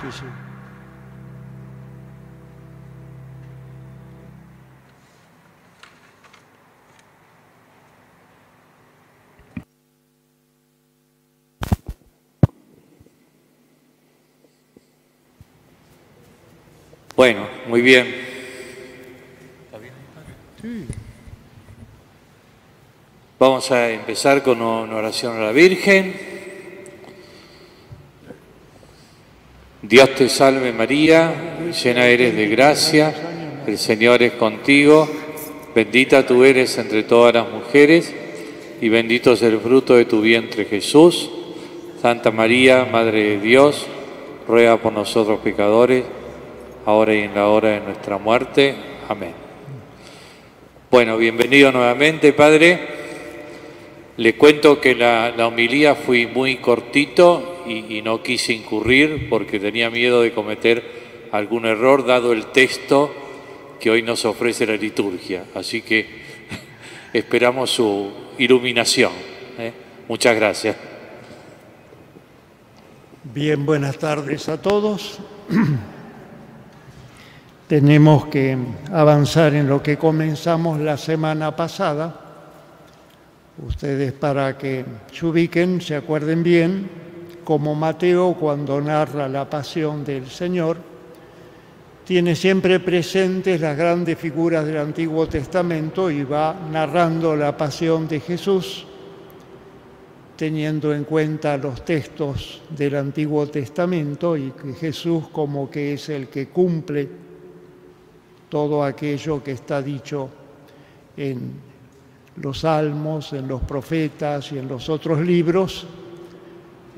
Sí, sí. Bueno, muy bien. Vamos a empezar con una oración a la Virgen. Dios te salve María, llena eres de gracia, el Señor es contigo, bendita tú eres entre todas las mujeres y bendito es el fruto de tu vientre Jesús. Santa María, Madre de Dios, ruega por nosotros pecadores, ahora y en la hora de nuestra muerte. Amén. Bueno, bienvenido nuevamente, Padre. Le cuento que la homilía fui muy cortito y no quise incurrir porque tenía miedo de cometer algún error dado el texto que hoy nos ofrece la liturgia. Así que esperamos su iluminación. Muchas gracias. Bien, buenas tardes a todos. Tenemos que avanzar en lo que comenzamos la semana pasada. Ustedes, para que se ubiquen, se acuerden bien, como Mateo, cuando narra la pasión del Señor, tiene siempre presentes las grandes figuras del Antiguo Testamento y va narrando la pasión de Jesús, teniendo en cuenta los textos del Antiguo Testamento y que Jesús como que es el que cumple todo aquello que está dicho en los Salmos, en los profetas y en los otros libros.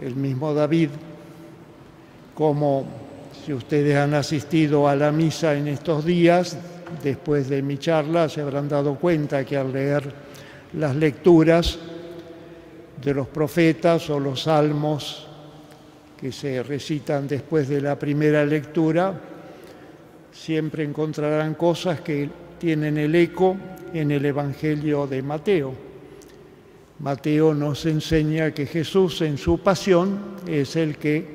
El mismo David, como si ustedes han asistido a la misa en estos días, después de mi charla, se habrán dado cuenta que al leer las lecturas de los profetas o los salmos que se recitan después de la primera lectura, siempre encontrarán cosas que tienen el eco en el Evangelio de Mateo. Mateo nos enseña que Jesús en su pasión es el que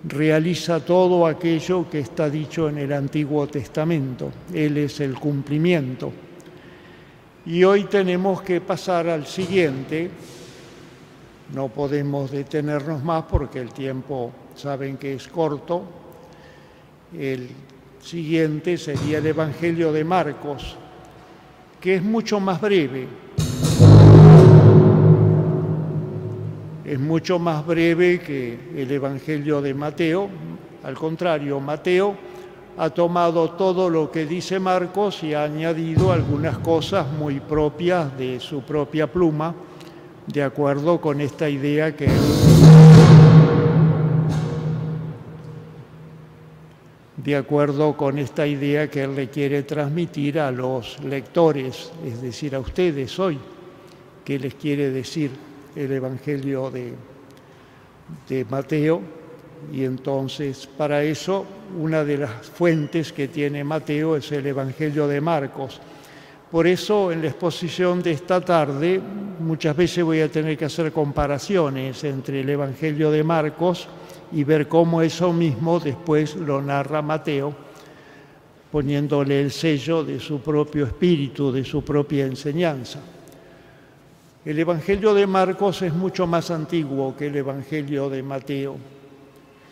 realiza todo aquello que está dicho en el Antiguo Testamento. Él es el cumplimiento. Y hoy tenemos que pasar al siguiente. No podemos detenernos más porque el tiempo, saben que es corto. El siguiente sería el Evangelio de Marcos, que es mucho más breve. Es mucho más breve que el Evangelio de Mateo. Al contrario, Mateo ha tomado todo lo que dice Marcos y ha añadido algunas cosas muy propias de su propia pluma, de acuerdo con esta idea que él le quiere transmitir a los lectores, es decir, a ustedes hoy. ¿Qué les quiere decir el Evangelio de Mateo? Y entonces, para eso, una de las fuentes que tiene Mateo es el Evangelio de Marcos. Por eso, en la exposición de esta tarde, muchas veces voy a tener que hacer comparaciones entre el Evangelio de Marcos y ver cómo eso mismo después lo narra Mateo, poniéndole el sello de su propio espíritu, de su propia enseñanza. El Evangelio de Marcos es mucho más antiguo que el Evangelio de Mateo.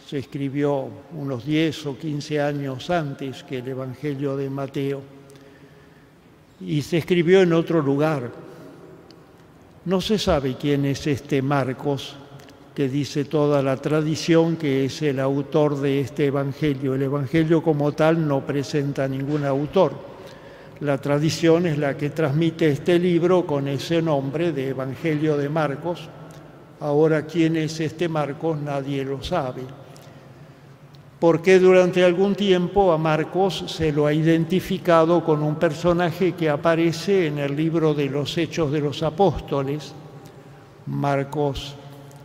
Se escribió unos 10 o 15 años antes que el Evangelio de Mateo y se escribió en otro lugar. No se sabe quién es este Marcos, que dice toda la tradición que es el autor de este Evangelio. El Evangelio como tal no presenta ningún autor. La tradición es la que transmite este libro con ese nombre de Evangelio de Marcos. Ahora, ¿quién es este Marcos? Nadie lo sabe. Porque durante algún tiempo a Marcos se lo ha identificado con un personaje que aparece en el libro de los Hechos de los Apóstoles. Marcos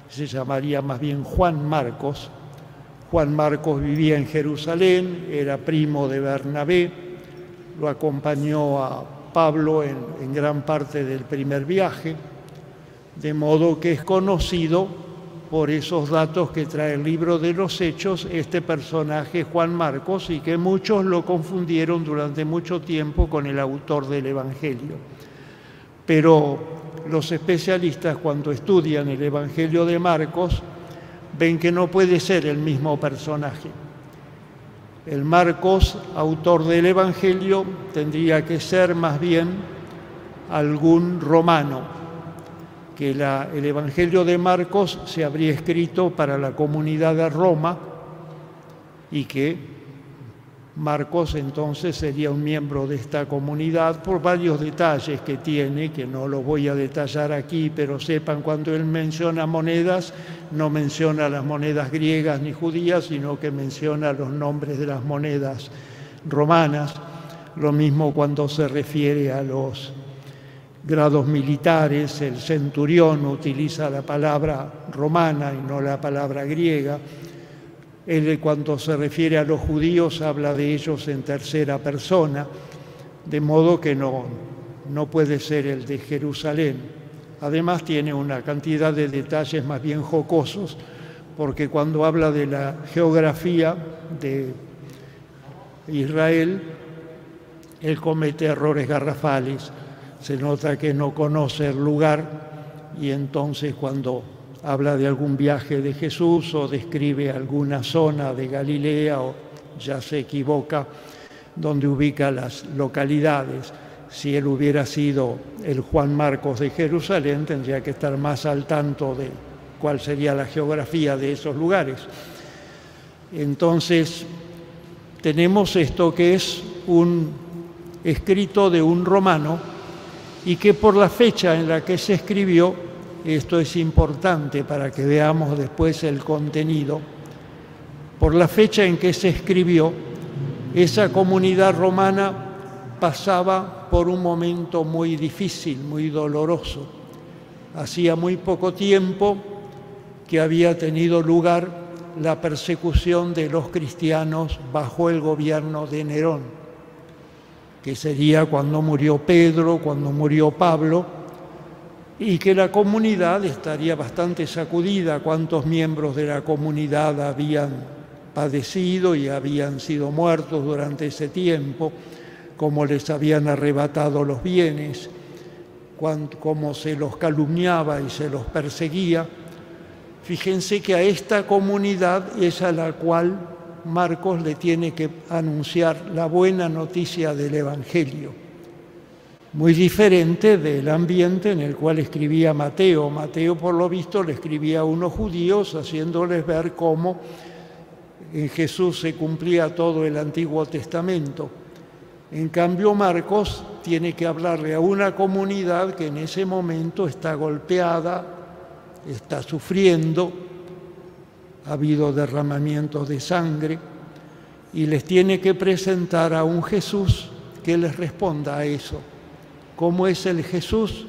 se llamaría más bien Juan Marcos. Juan Marcos vivía en Jerusalén, era primo de Bernabé, lo acompañó a Pablo en gran parte del primer viaje, de modo que es conocido por esos datos que trae el libro de los Hechos este personaje Juan Marcos, y que muchos lo confundieron durante mucho tiempo con el autor del Evangelio. Pero los especialistas, cuando estudian el Evangelio de Marcos, ven que no puede ser el mismo personaje. El Marcos, autor del Evangelio, tendría que ser más bien algún romano, que el Evangelio de Marcos se habría escrito para la comunidad de Roma y que Marcos entonces sería un miembro de esta comunidad por varios detalles que tiene, que no los voy a detallar aquí, pero sepan, cuando él menciona monedas, no menciona las monedas griegas ni judías, sino que menciona los nombres de las monedas romanas. Lo mismo cuando se refiere a los grados militares, el centurión utiliza la palabra romana y no la palabra griega. Él, cuando se refiere a los judíos, habla de ellos en tercera persona, de modo que no puede ser el de Jerusalén. Además, tiene una cantidad de detalles más bien jocosos, porque cuando habla de la geografía de Israel, él comete errores garrafales. Se nota que no conoce el lugar, y entonces cuando habla de algún viaje de Jesús o describe alguna zona de Galilea, o ya se equivoca donde ubica las localidades. Si él hubiera sido el Juan Marcos de Jerusalén, tendría que estar más al tanto de cuál sería la geografía de esos lugares. Entonces, tenemos esto que es un escrito de un romano, y que por la fecha en la que se escribió, esto es importante para que veamos después el contenido, por la fecha en que se escribió, esa comunidad romana pasaba por un momento muy difícil, muy doloroso. Hacía muy poco tiempo que había tenido lugar la persecución de los cristianos bajo el gobierno de Nerón, que sería cuando murió Pedro, cuando murió Pablo, y que la comunidad estaría bastante sacudida. Cuántos miembros de la comunidad habían padecido y habían sido muertos durante ese tiempo, cómo les habían arrebatado los bienes, cómo se los calumniaba y se los perseguía. Fíjense que a esta comunidad es a la cual Marcos le tiene que anunciar la buena noticia del Evangelio, muy diferente del ambiente en el cual escribía Mateo. Mateo, por lo visto, le escribía a unos judíos haciéndoles ver cómo en Jesús se cumplía todo el Antiguo Testamento. En cambio, Marcos tiene que hablarle a una comunidad que en ese momento está golpeada, está sufriendo, ha habido derramamientos de sangre, y les tiene que presentar a un Jesús que les responda a eso. ¿Cómo es el Jesús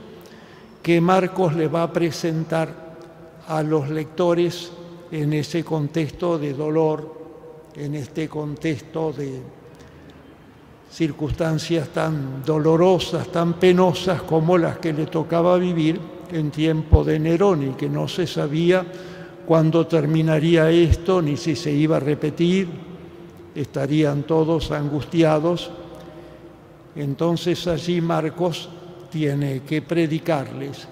que Marcos le va a presentar a los lectores en ese contexto de dolor, en este contexto de circunstancias tan dolorosas, tan penosas como las que le tocaba vivir en tiempo de Nerón, y que no se sabía cuándo terminaría esto, ni si se iba a repetir? Estarían todos angustiados. Entonces allí Marcos tiene que predicarles.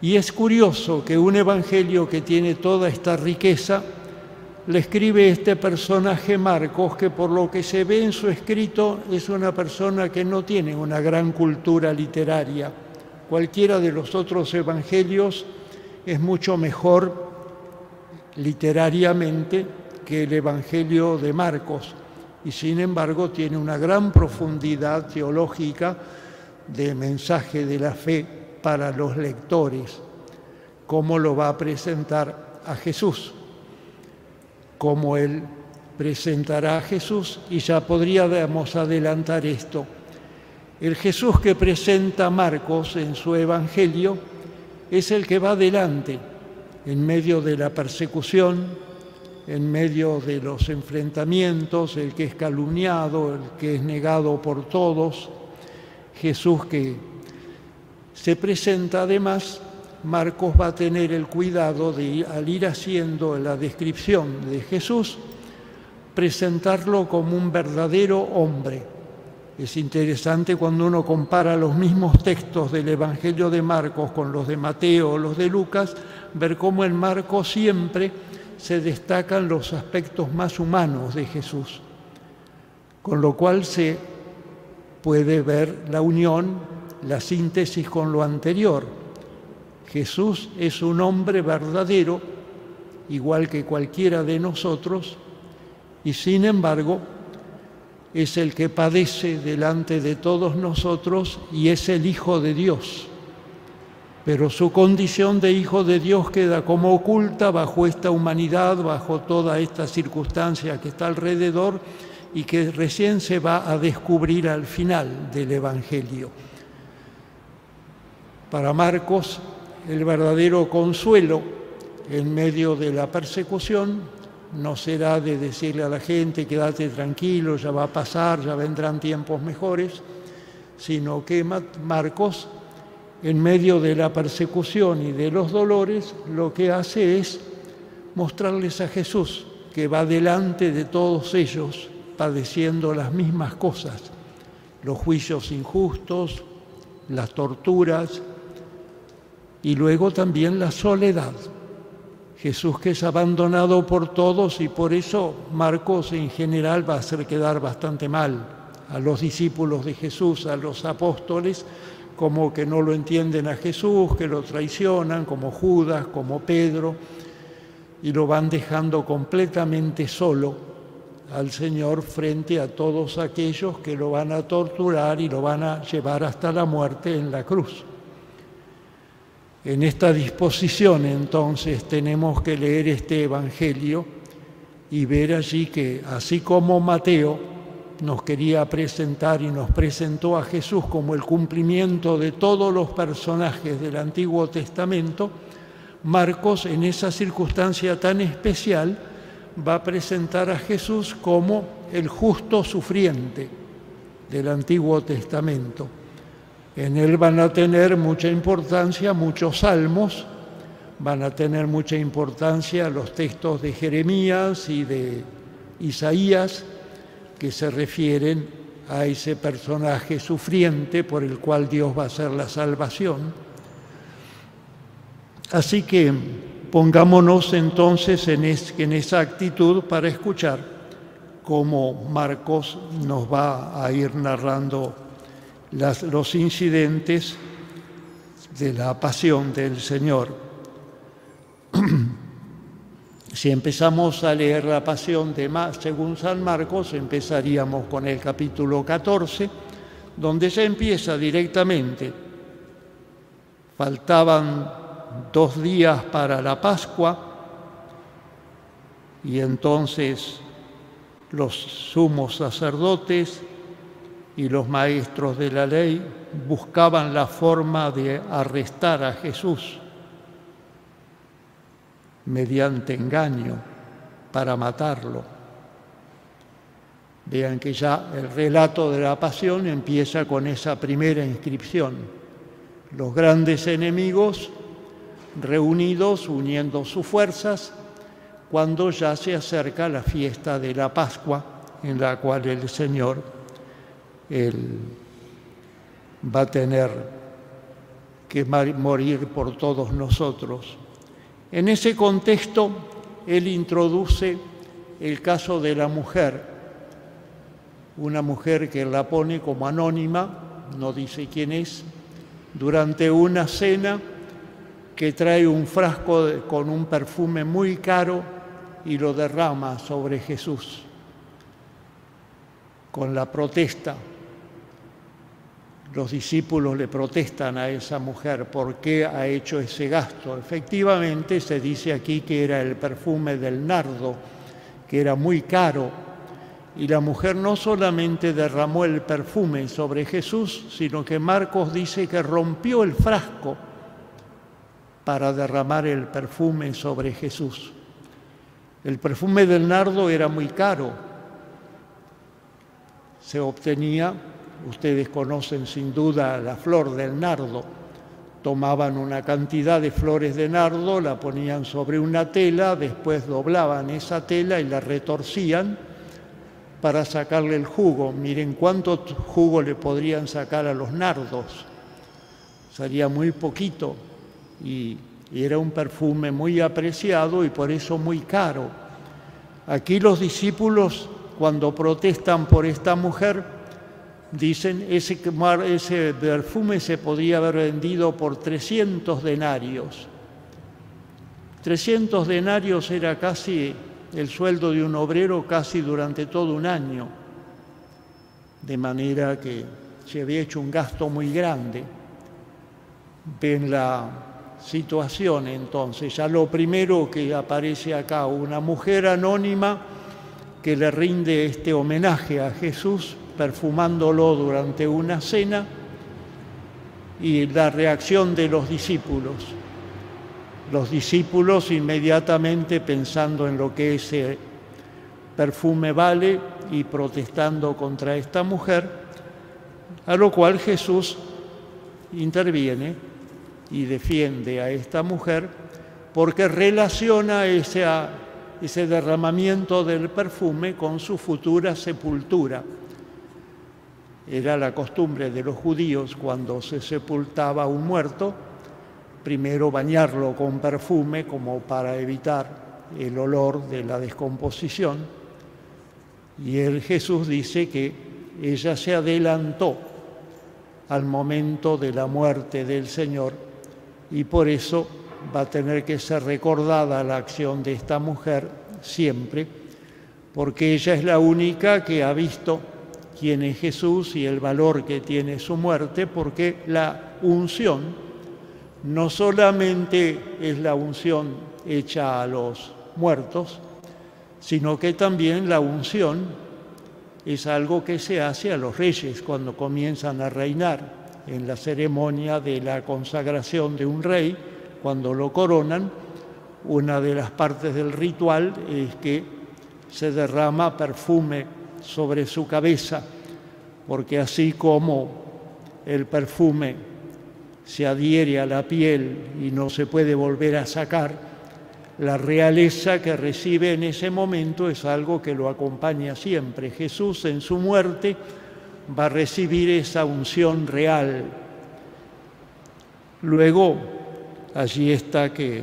Y es curioso que un evangelio que tiene toda esta riqueza le escribe este personaje Marcos, que por lo que se ve en su escrito es una persona que no tiene una gran cultura literaria. Cualquiera de los otros evangelios es mucho mejor literariamente que el Evangelio de Marcos, y sin embargo tiene una gran profundidad teológica de mensaje de la fe para los lectores. Cómo lo va a presentar a Jesús, cómo él presentará a Jesús, y ya podríamos adelantar esto. El Jesús que presenta Marcos en su Evangelio es el que va adelante en medio de la persecución, en medio de los enfrentamientos, el que es calumniado, el que es negado por todos. Jesús que se presenta además Marcos va a tener el cuidado de, al ir haciendo la descripción de Jesús, presentarlo como un verdadero hombre. Es interesante cuando uno compara los mismos textos del Evangelio de Marcos con los de Mateo o los de Lucas, ver cómo en Marcos siempre se destacan los aspectos más humanos de Jesús, con lo cual se puede ver la unión, la síntesis con lo anterior. Jesús es un hombre verdadero, igual que cualquiera de nosotros, y sin embargo es el que padece delante de todos nosotros y es el Hijo de Dios. Pero su condición de Hijo de Dios queda como oculta bajo esta humanidad, bajo toda esta circunstancia que está alrededor y que recién se va a descubrir al final del Evangelio. Para Marcos, el verdadero consuelo en medio de la persecución no será de decirle a la gente, quédate tranquilo, ya va a pasar, ya vendrán tiempos mejores, sino que Marcos, en medio de la persecución y de los dolores, lo que hace es mostrarles a Jesús, que va delante de todos ellos, padeciendo las mismas cosas, los juicios injustos, las torturas y luego también la soledad. Jesús que es abandonado por todos y por eso Marcos en general va a hacer quedar bastante mal a los discípulos de Jesús, a los apóstoles, como que no lo entienden a Jesús, que lo traicionan, como Judas, como Pedro, y lo van dejando completamente solo al Señor frente a todos aquellos que lo van a torturar y lo van a llevar hasta la muerte en la cruz. En esta disposición, entonces, tenemos que leer este Evangelio y ver allí que, así como Mateo nos quería presentar y nos presentó a Jesús como el cumplimiento de todos los personajes del Antiguo Testamento, Marcos, en esa circunstancia tan especial, va a presentar a Jesús como el justo sufriente del Antiguo Testamento. En él van a tener mucha importancia muchos salmos, van a tener mucha importancia los textos de Jeremías y de Isaías que se refieren a ese personaje sufriente por el cual Dios va a hacer la salvación. Así que pongámonos entonces en esa actitud para escuchar cómo Marcos nos va a ir narrando los incidentes de la pasión del Señor. Si empezamos a leer la pasión según San Marcos, empezaríamos con el capítulo 14, donde se empieza directamente. Faltaban 2 días para la Pascua y entonces los sumos sacerdotes y los maestros de la ley buscaban la forma de arrestar a Jesús mediante engaño para matarlo. Vean que ya el relato de la pasión empieza con esa primera inscripción. Los grandes enemigos reunidos, uniendo sus fuerzas, cuando ya se acerca la fiesta de la Pascua, en la cual el Señor Él va a tener que morir por todos nosotros. En ese contexto, Él introduce el caso de la mujer, una mujer que la pone como anónima, no dice quién es, durante una cena que trae un frasco con un perfume muy caro y lo derrama sobre Jesús, con la protesta. Los discípulos le protestan a esa mujer por qué ha hecho ese gasto. Efectivamente, se dice aquí que era el perfume del nardo, que era muy caro, y la mujer no solamente derramó el perfume sobre Jesús, sino que Marcos dice que rompió el frasco para derramar el perfume sobre Jesús. El perfume del nardo era muy caro. Se obtenía, ustedes conocen sin duda la flor del nardo, tomaban una cantidad de flores de nardo, la ponían sobre una tela, después doblaban esa tela y la retorcían para sacarle el jugo. Miren cuánto jugo le podrían sacar a los nardos. Salía muy poquito y era un perfume muy apreciado y por eso muy caro. Aquí los discípulos, cuando protestan por esta mujer, dicen ese perfume se podía haber vendido por 300 denarios. 300 denarios era casi el sueldo de un obrero casi durante todo un año, de manera que se había hecho un gasto muy grande. Ven la situación entonces. Ya lo primero que aparece acá, una mujer anónima que le rinde este homenaje a Jesús, perfumándolo durante una cena, y la reacción de los discípulos. Los discípulos inmediatamente pensando en lo que ese perfume vale y protestando contra esta mujer, a lo cual Jesús interviene y defiende a esta mujer porque relaciona ese derramamiento del perfume con su futura sepultura. Era la costumbre de los judíos cuando se sepultaba un muerto, primero bañarlo con perfume como para evitar el olor de la descomposición. Y Jesús dice que ella se adelantó al momento de la muerte del Señor y por eso va a tener que ser recordada la acción de esta mujer siempre, porque ella es la única que ha visto quién es Jesús y el valor que tiene su muerte, porque la unción no solamente es la unción hecha a los muertos, sino que también la unción es algo que se hace a los reyes cuando comienzan a reinar. En la ceremonia de la consagración de un rey, cuando lo coronan, una de las partes del ritual es que se derrama perfume sobre su cabeza, porque así como el perfume se adhiere a la piel y no se puede volver a sacar, la realeza que recibe en ese momento es algo que lo acompaña siempre. Jesús en su muerte va a recibir esa unción real. Luego, allí está que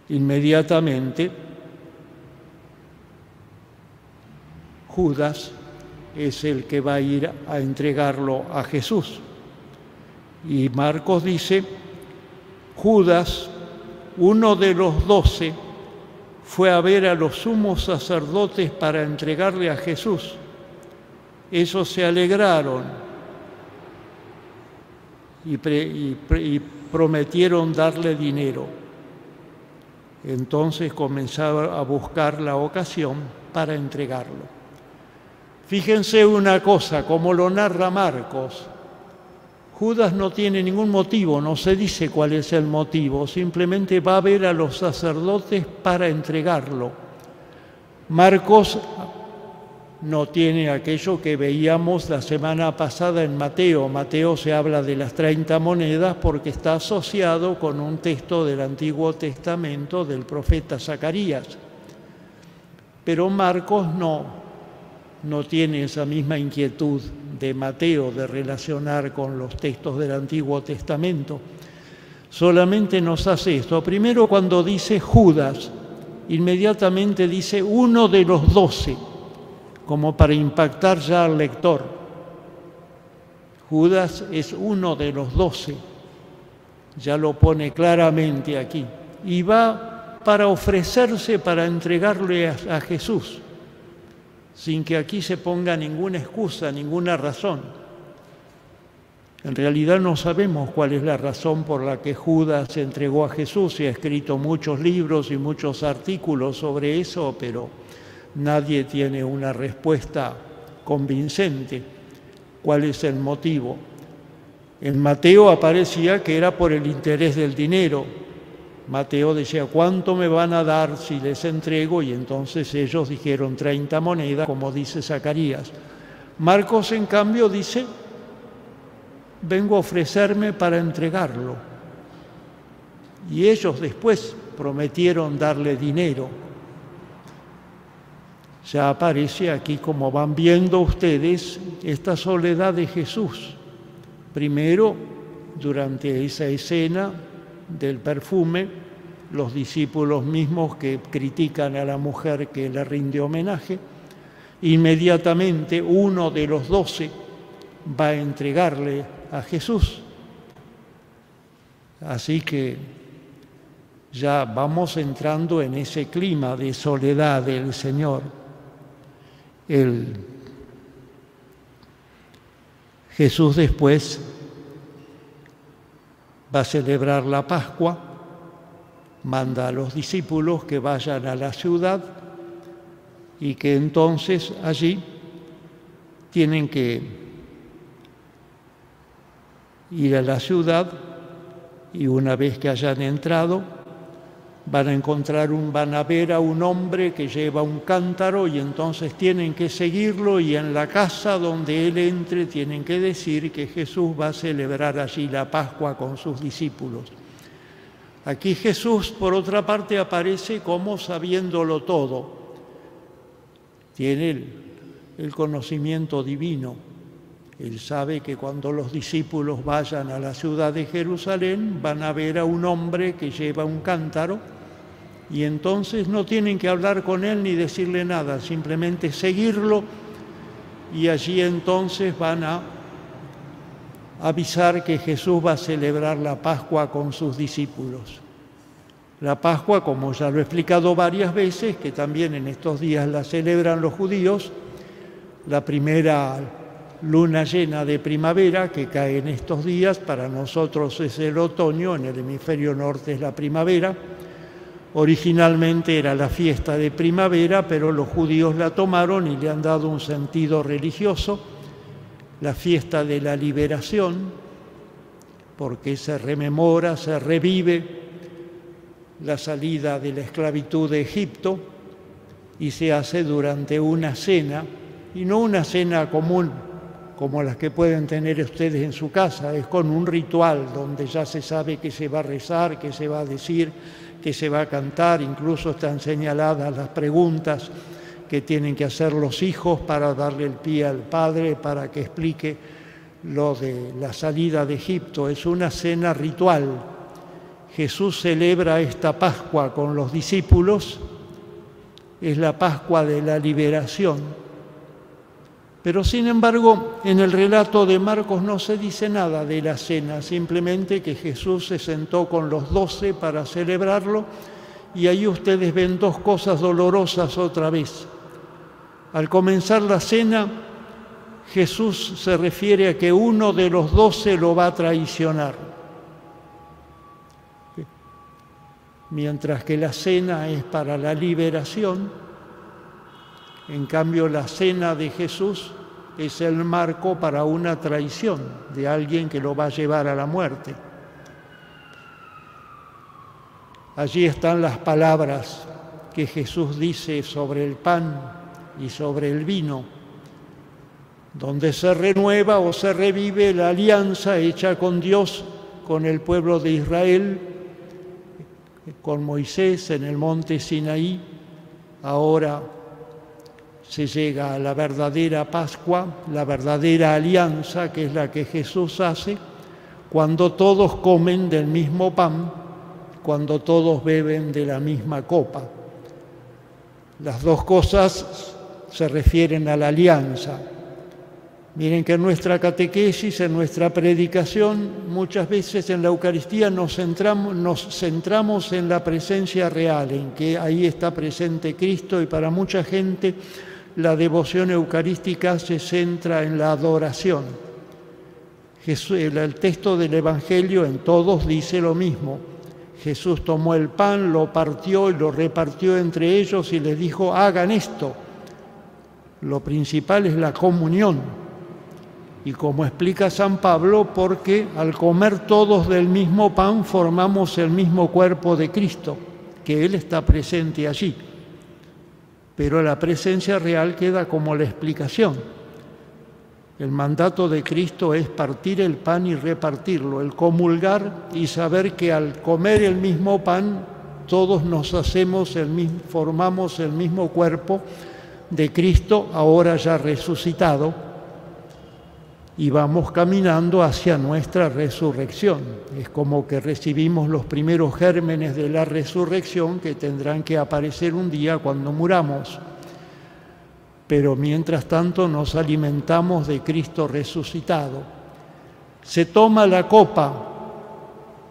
inmediatamente Judas es el que va a ir a entregarlo a Jesús. Y Marcos dice, Judas, uno de los 12, fue a ver a los sumos sacerdotes para entregarle a Jesús. Esos se alegraron y prometieron darle dinero. Entonces comenzaron a buscar la ocasión para entregarlo. Fíjense una cosa, como lo narra Marcos, Judas no tiene ningún motivo, no se dice cuál es el motivo, simplemente va a ver a los sacerdotes para entregarlo. Marcos no tiene aquello que veíamos la semana pasada en Mateo. Mateo se habla de las 30 monedas porque está asociado con un texto del Antiguo Testamento del profeta Zacarías. Pero Marcos no tiene esa misma inquietud de Mateo de relacionar con los textos del Antiguo Testamento. Solamente nos hace esto. Primero, cuando dice Judas, inmediatamente dice uno de los 12, como para impactar ya al lector. Judas es uno de los 12, ya lo pone claramente aquí. Y va para ofrecerse para entregarle a Jesús, sin que aquí se ponga ninguna excusa, ninguna razón. En realidad no sabemos cuál es la razón por la que Judas se entregó a Jesús. Se ha escrito muchos libros y muchos artículos sobre eso, pero nadie tiene una respuesta convincente. ¿Cuál es el motivo? En Mateo aparecía que era por el interés del dinero. Mateo decía, ¿cuánto me van a dar si les entrego? Y entonces ellos dijeron 30 monedas, como dice Zacarías. Marcos, en cambio, dice vengo a ofrecerme para entregarlo. Y ellos después prometieron darle dinero. Ya aparece aquí, como van viendo ustedes, esta soledad de Jesús. Primero, durante esa escena del perfume, los discípulos mismos que critican a la mujer que le rinde homenaje, inmediatamente uno de los 12 va a entregarle a Jesús. Así que ya vamos entrando en ese clima de soledad del Señor. Jesús después va a celebrar la Pascua, manda a los discípulos que vayan a la ciudad y que entonces allí tienen que ir a la ciudad y una vez que hayan entrado van a ver a un hombre que lleva un cántaro y entonces tienen que seguirlo y en la casa donde él entre tienen que decir que Jesús va a celebrar allí la Pascua con sus discípulos. Aquí Jesús, por otra parte, aparece como sabiéndolo todo. Tiene el conocimiento divino. Él sabe que cuando los discípulos vayan a la ciudad de Jerusalén van a ver a un hombre que lleva un cántaro y entonces no tienen que hablar con él ni decirle nada, simplemente seguirlo y allí entonces van a avisar que Jesús va a celebrar la Pascua con sus discípulos. La Pascua, como ya lo he explicado varias veces, que también en estos días la celebran los judíos, la primera luna llena de primavera que cae en estos días, para nosotros es el otoño, en el hemisferio norte es la primavera. Originalmente era la fiesta de primavera, pero los judíos la tomaron y le han dado un sentido religioso, la fiesta de la liberación, porque se rememora, se revive la salida de la esclavitud de Egipto y se hace durante una cena, y no una cena común como las que pueden tener ustedes en su casa, es con un ritual donde ya se sabe que se va a rezar, que se va a decir, que se va a cantar, incluso están señaladas las preguntas que tienen que hacer los hijos para darle el pie al padre para que explique lo de la salida de Egipto. Es una cena ritual. Jesús celebra esta Pascua con los discípulos, es la Pascua de la liberación. Pero sin embargo, en el relato de Marcos no se dice nada de la cena, simplemente que Jesús se sentó con los 12 para celebrarlo y ahí ustedes ven dos cosas dolorosas otra vez. Al comenzar la cena, Jesús se refiere a que uno de los 12 lo va a traicionar. Mientras que la cena es para la liberación, en cambio, la cena de Jesús es el marco para una traición de alguien que lo va a llevar a la muerte. Allí están las palabras que Jesús dice sobre el pan y sobre el vino, donde se renueva o se revive la alianza hecha con Dios, con el pueblo de Israel, con Moisés en el monte Sinaí. Ahora se llega a la verdadera Pascua, la verdadera alianza, que es la que Jesús hace, cuando todos comen del mismo pan, cuando todos beben de la misma copa. Las dos cosas se refieren a la alianza. Miren que en nuestra catequesis, en nuestra predicación, muchas veces en la Eucaristía nos centramos en la presencia real, en que ahí está presente Cristo, y para mucha gente la devoción eucarística se centra en la adoración. El texto del Evangelio en todos dice lo mismo. Jesús tomó el pan, lo partió y lo repartió entre ellos y les dijo: hagan esto. Lo principal es la comunión. Y como explica San Pablo, porque al comer todos del mismo pan formamos el mismo cuerpo de Cristo, que Él está presente allí. Pero la presencia real queda como la explicación. El mandato de Cristo es partir el pan y repartirlo, el comulgar y saber que al comer el mismo pan todos nos formamos el mismo cuerpo de Cristo, ahora ya resucitado, y vamos caminando hacia nuestra resurrección. Es como que recibimos los primeros gérmenes de la resurrección que tendrán que aparecer un día cuando muramos. Pero mientras tanto nos alimentamos de Cristo resucitado. Se toma la copa,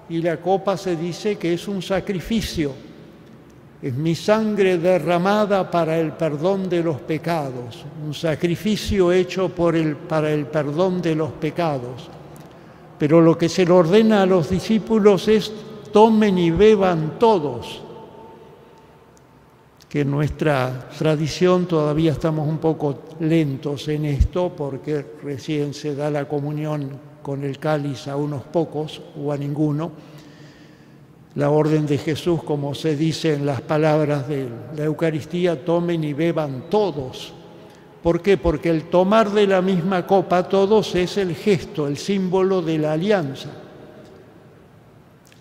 y la copa se dice que es un sacrificio. Es mi sangre derramada para el perdón de los pecados, un sacrificio hecho para el perdón de los pecados. Pero lo que se le ordena a los discípulos es: tomen y beban todos. Que en nuestra tradición todavía estamos un poco lentos en esto, porque recién se da la comunión con el cáliz a unos pocos o a ninguno. La orden de Jesús, como se dice en las palabras de la Eucaristía, tomen y beban todos. ¿Por qué? Porque el tomar de la misma copa todos es el gesto, el símbolo de la alianza.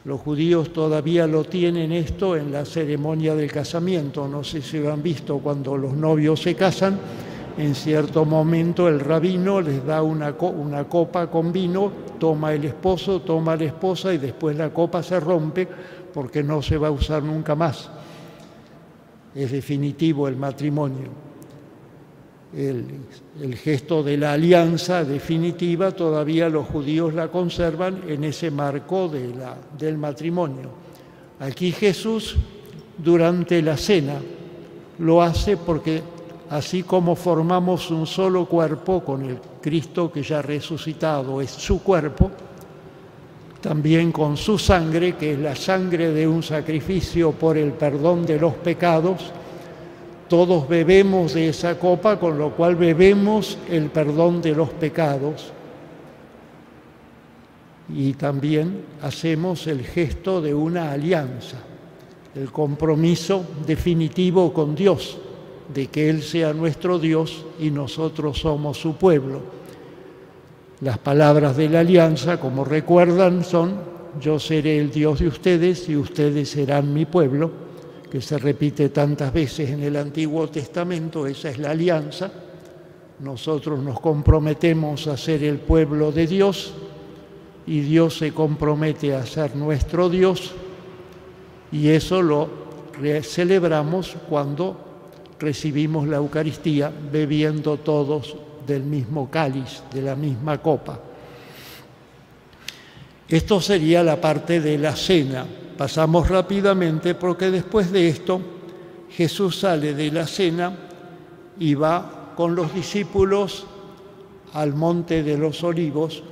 Los judíos todavía lo tienen esto en la ceremonia del casamiento. No sé si lo han visto cuando los novios se casan. En cierto momento el rabino les da una copa con vino, toma el esposo, toma la esposa y después la copa se rompe porque no se va a usar nunca más. Es definitivo el matrimonio. El gesto de la alianza definitiva todavía los judíos la conservan en ese marco del matrimonio. Aquí Jesús, durante la cena, lo hace porque así como formamos un solo cuerpo con el Cristo que ya resucitado es su cuerpo, también con su sangre, que es la sangre de un sacrificio por el perdón de los pecados, todos bebemos de esa copa, con lo cual bebemos el perdón de los pecados. Y también hacemos el gesto de una alianza, el compromiso definitivo con Dios, de que Él sea nuestro Dios y nosotros somos su pueblo. Las palabras de la alianza, como recuerdan, son: yo seré el Dios de ustedes y ustedes serán mi pueblo, que se repite tantas veces en el Antiguo Testamento. Esa es la alianza. Nosotros nos comprometemos a ser el pueblo de Dios y Dios se compromete a ser nuestro Dios, y eso lo celebramos cuando recibimos la Eucaristía, bebiendo todos del mismo cáliz, de la misma copa. Esto sería la parte de la cena. Pasamos rápidamente porque después de esto Jesús sale de la cena y va con los discípulos al Monte de los Olivos,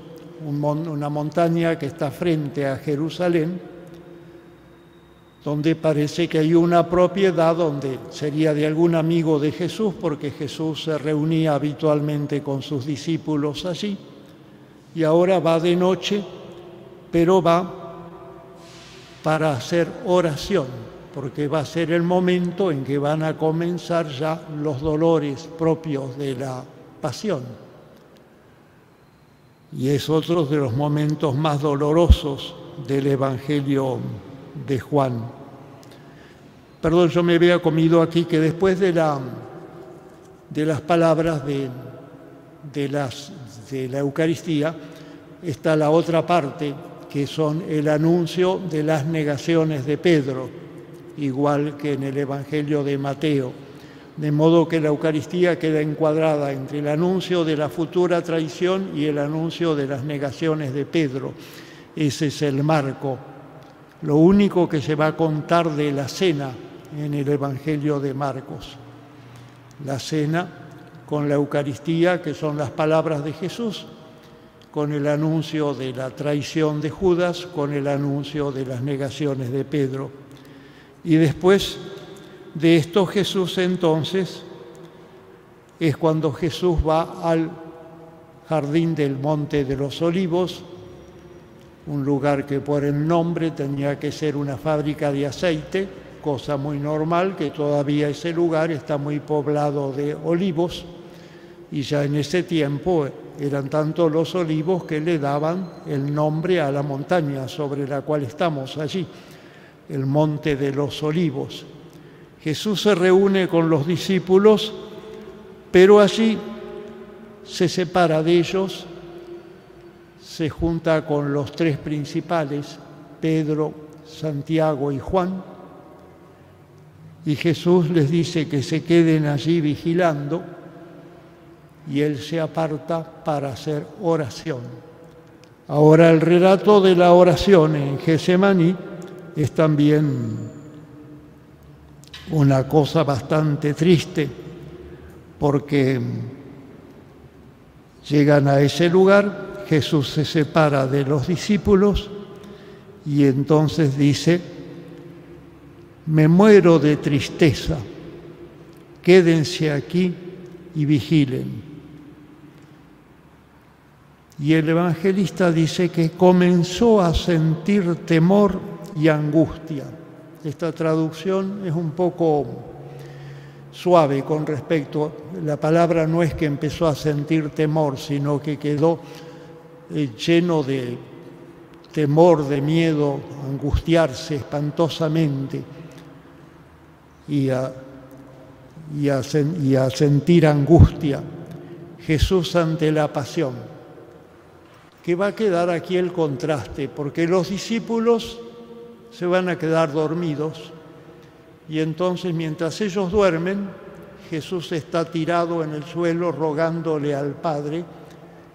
una montaña que está frente a Jerusalén, donde parece que hay una propiedad donde sería de algún amigo de Jesús, porque Jesús se reunía habitualmente con sus discípulos allí, y ahora va de noche, pero va para hacer oración, porque va a ser el momento en que van a comenzar ya los dolores propios de la pasión. Y es otro de los momentos más dolorosos del Evangelio de Juan. Perdón, yo me había comido aquí que después de las palabras de la Eucaristía está la otra parte, que son el anuncio de las negaciones de Pedro, igual que en el Evangelio de Mateo. De modo que la Eucaristía queda encuadrada entre el anuncio de la futura traición y el anuncio de las negaciones de Pedro. Ese es el marco. Lo único que se va a contar de la cena en el Evangelio de Marcos. La cena con la Eucaristía, que son las palabras de Jesús, con el anuncio de la traición de Judas, con el anuncio de las negaciones de Pedro. Y después de esto Jesús entonces es cuando Jesús va al jardín del Monte de los Olivos, un lugar que por el nombre tenía que ser una fábrica de aceite, cosa muy normal, que todavía ese lugar está muy poblado de olivos, y ya en ese tiempo Eran tanto los olivos que le daban el nombre a la montaña sobre la cual estamos allí, el Monte de los Olivos. Jesús se reúne con los discípulos, pero allí se separa de ellos, se junta con los tres principales, Pedro, Santiago y Juan, y Jesús les dice que se queden allí vigilando, y Él se aparta para hacer oración. Ahora el relato de la oración en Getsemaní es también una cosa bastante triste, porque llegan a ese lugar, Jesús se separa de los discípulos y entonces dice: me muero de tristeza, quédense aquí y vigilen. Y el evangelista dice que comenzó a sentir temor y angustia. Esta traducción es un poco suave con respecto, la palabra no es que empezó a sentir temor, sino que quedó lleno de temor, de miedo, angustiarse espantosamente y a sentir angustia. Jesús ante la pasión. Que va a quedar aquí el contraste, porque los discípulos se van a quedar dormidos y entonces mientras ellos duermen, Jesús está tirado en el suelo rogándole al Padre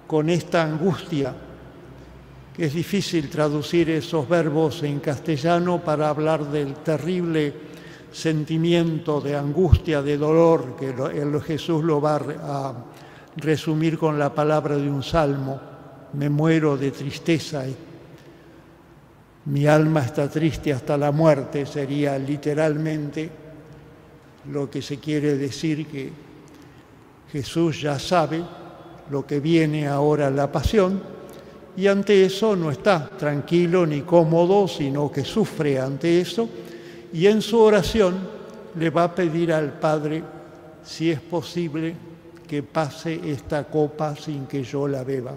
con esta angustia, que es difícil traducir esos verbos en castellano para hablar del terrible sentimiento de angustia, de dolor, que Jesús lo va a resumir con la palabra de un salmo: me muero de tristeza, mi alma está triste hasta la muerte, sería literalmente lo que se quiere decir, que Jesús ya sabe lo que viene ahora, la pasión, y ante eso no está tranquilo ni cómodo, sino que sufre ante eso, y en su oración le va a pedir al Padre, si es posible, que pase esta copa sin que yo la beba.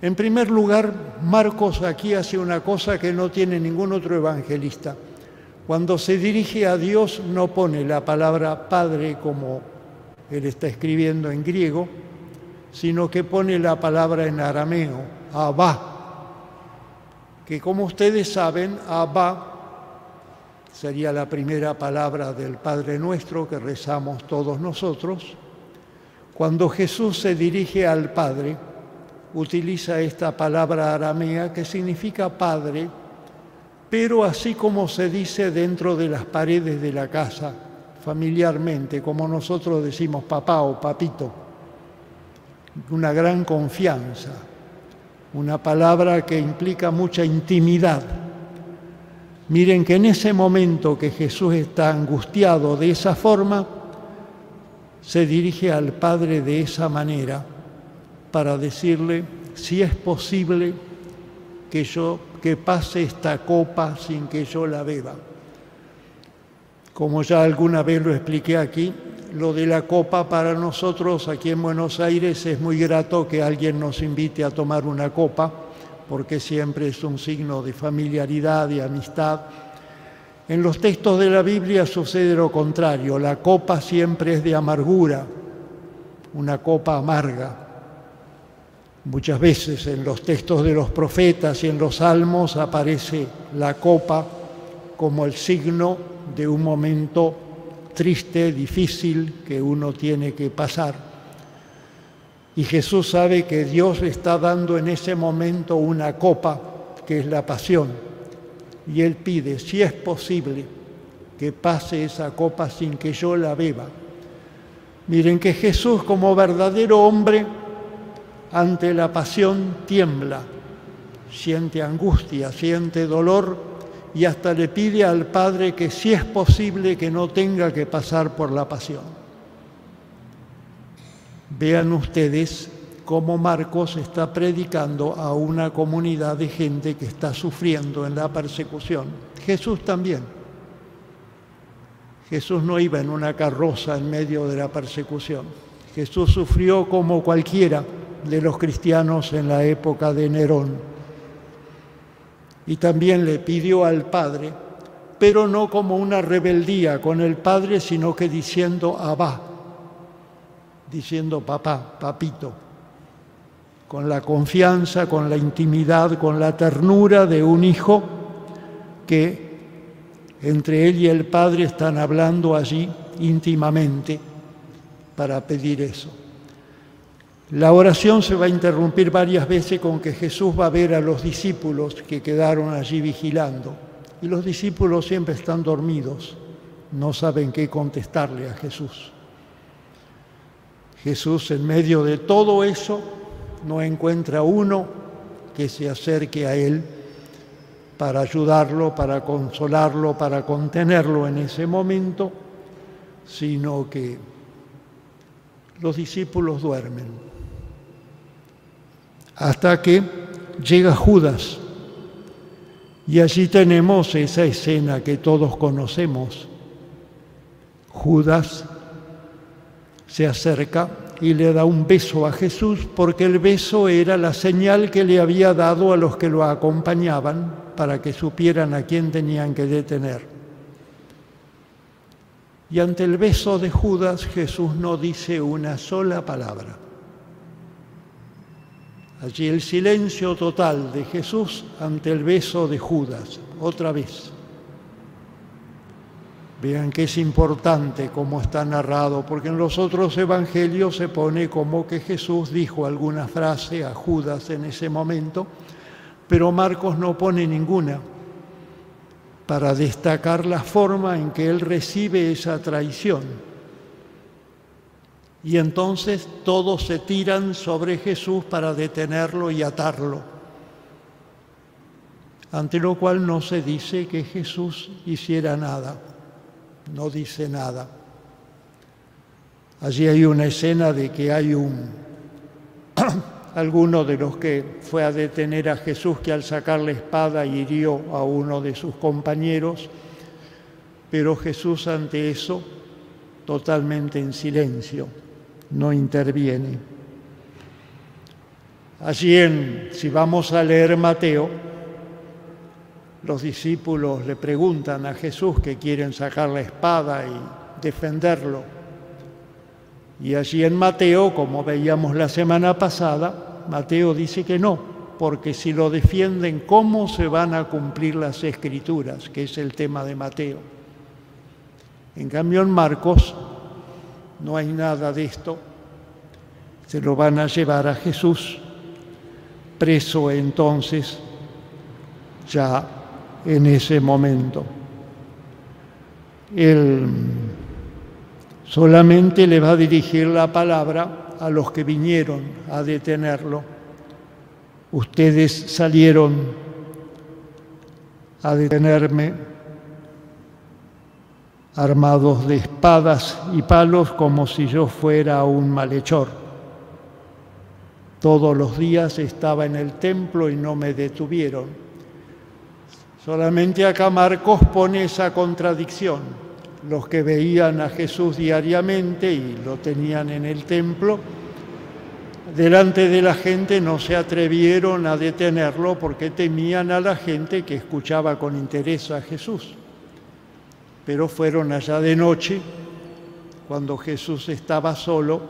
En primer lugar, Marcos aquí hace una cosa que no tiene ningún otro evangelista. Cuando se dirige a Dios no pone la palabra Padre como él está escribiendo en griego, sino que pone la palabra en arameo, Abba, que como ustedes saben, Abba sería la primera palabra del Padre Nuestro que rezamos todos nosotros. Cuando Jesús se dirige al Padre, utiliza esta palabra aramea que significa Padre, pero así como se dice dentro de las paredes de la casa, familiarmente, como nosotros decimos papá o papito, una gran confianza, una palabra que implica mucha intimidad. Miren que en ese momento que Jesús está angustiado de esa forma, se dirige al Padre de esa manera para decirle: si es posible que pase esta copa sin que yo la beba. Como ya alguna vez lo expliqué aquí, lo de la copa para nosotros aquí en Buenos Aires es muy grato que alguien nos invite a tomar una copa, porque siempre es un signo de familiaridad, de amistad. En los textos de la Biblia sucede lo contrario, la copa siempre es de amargura, una copa amarga. Muchas veces en los textos de los profetas y en los salmos aparece la copa como el signo de un momento triste, difícil, que uno tiene que pasar. Y Jesús sabe que Dios le está dando en ese momento una copa, que es la pasión. Y Él pide, si es posible, que pase esa copa sin que yo la beba. Miren que Jesús, como verdadero hombre, ante la pasión tiembla, siente angustia, siente dolor y hasta le pide al Padre que si es posible que no tenga que pasar por la pasión. Vean ustedes cómo Marcos está predicando a una comunidad de gente que está sufriendo en la persecución. Jesús también. Jesús no iba en una carroza en medio de la persecución. Jesús sufrió como cualquiera de los cristianos en la época de Nerón. Y también le pidió al Padre, pero no como una rebeldía con el Padre, sino que diciendo Abba, diciendo papá, papito, con la confianza, con la intimidad, con la ternura de un hijo que entre él y el Padre están hablando allí íntimamente para pedir eso. La oración se va a interrumpir varias veces con que Jesús va a ver a los discípulos que quedaron allí vigilando. Y los discípulos siempre están dormidos, no saben qué contestarle a Jesús. Jesús, en medio de todo eso, no encuentra uno que se acerque a él para ayudarlo, para consolarlo, para contenerlo en ese momento, sino que los discípulos duermen. Hasta que llega Judas. Y allí tenemos esa escena que todos conocemos. Judas se acerca y le da un beso a Jesús, porque el beso era la señal que le había dado a los que lo acompañaban para que supieran a quién tenían que detener. Y ante el beso de Judas, Jesús no dice una sola palabra. Allí el silencio total de Jesús ante el beso de Judas, otra vez. Vean que es importante cómo está narrado, porque en los otros evangelios se pone como que Jesús dijo alguna frase a Judas en ese momento, pero Marcos no pone ninguna para destacar la forma en que él recibe esa traición. Y entonces todos se tiran sobre Jesús para detenerlo y atarlo, ante lo cual no se dice que Jesús hiciera nada, no dice nada. Allí hay una escena de que hay alguno de los que fue a detener a Jesús que al sacar la espada hirió a uno de sus compañeros, pero Jesús ante eso totalmente en silencio. No interviene. Allí si vamos a leer Mateo, los discípulos le preguntan a Jesús que quieren sacar la espada y defenderlo. Y allí en Mateo, como veíamos la semana pasada, Mateo dice que no, porque si lo defienden, ¿cómo se van a cumplir las Escrituras? Que es el tema de Mateo. En cambio, en Marcos no hay nada de esto. Se lo van a llevar a Jesús, preso entonces, ya en ese momento. Él solamente le va a dirigir la palabra a los que vinieron a detenerlo. Ustedes salieron a detenerme armados de espadas y palos como si yo fuera un malhechor. Todos los días estaba en el templo y no me detuvieron. Solamente acá Marcos pone esa contradicción. Los que veían a Jesús diariamente y lo tenían en el templo, delante de la gente no se atrevieron a detenerlo porque temían a la gente que escuchaba con interés a Jesús. Pero fueron allá de noche, cuando Jesús estaba solo,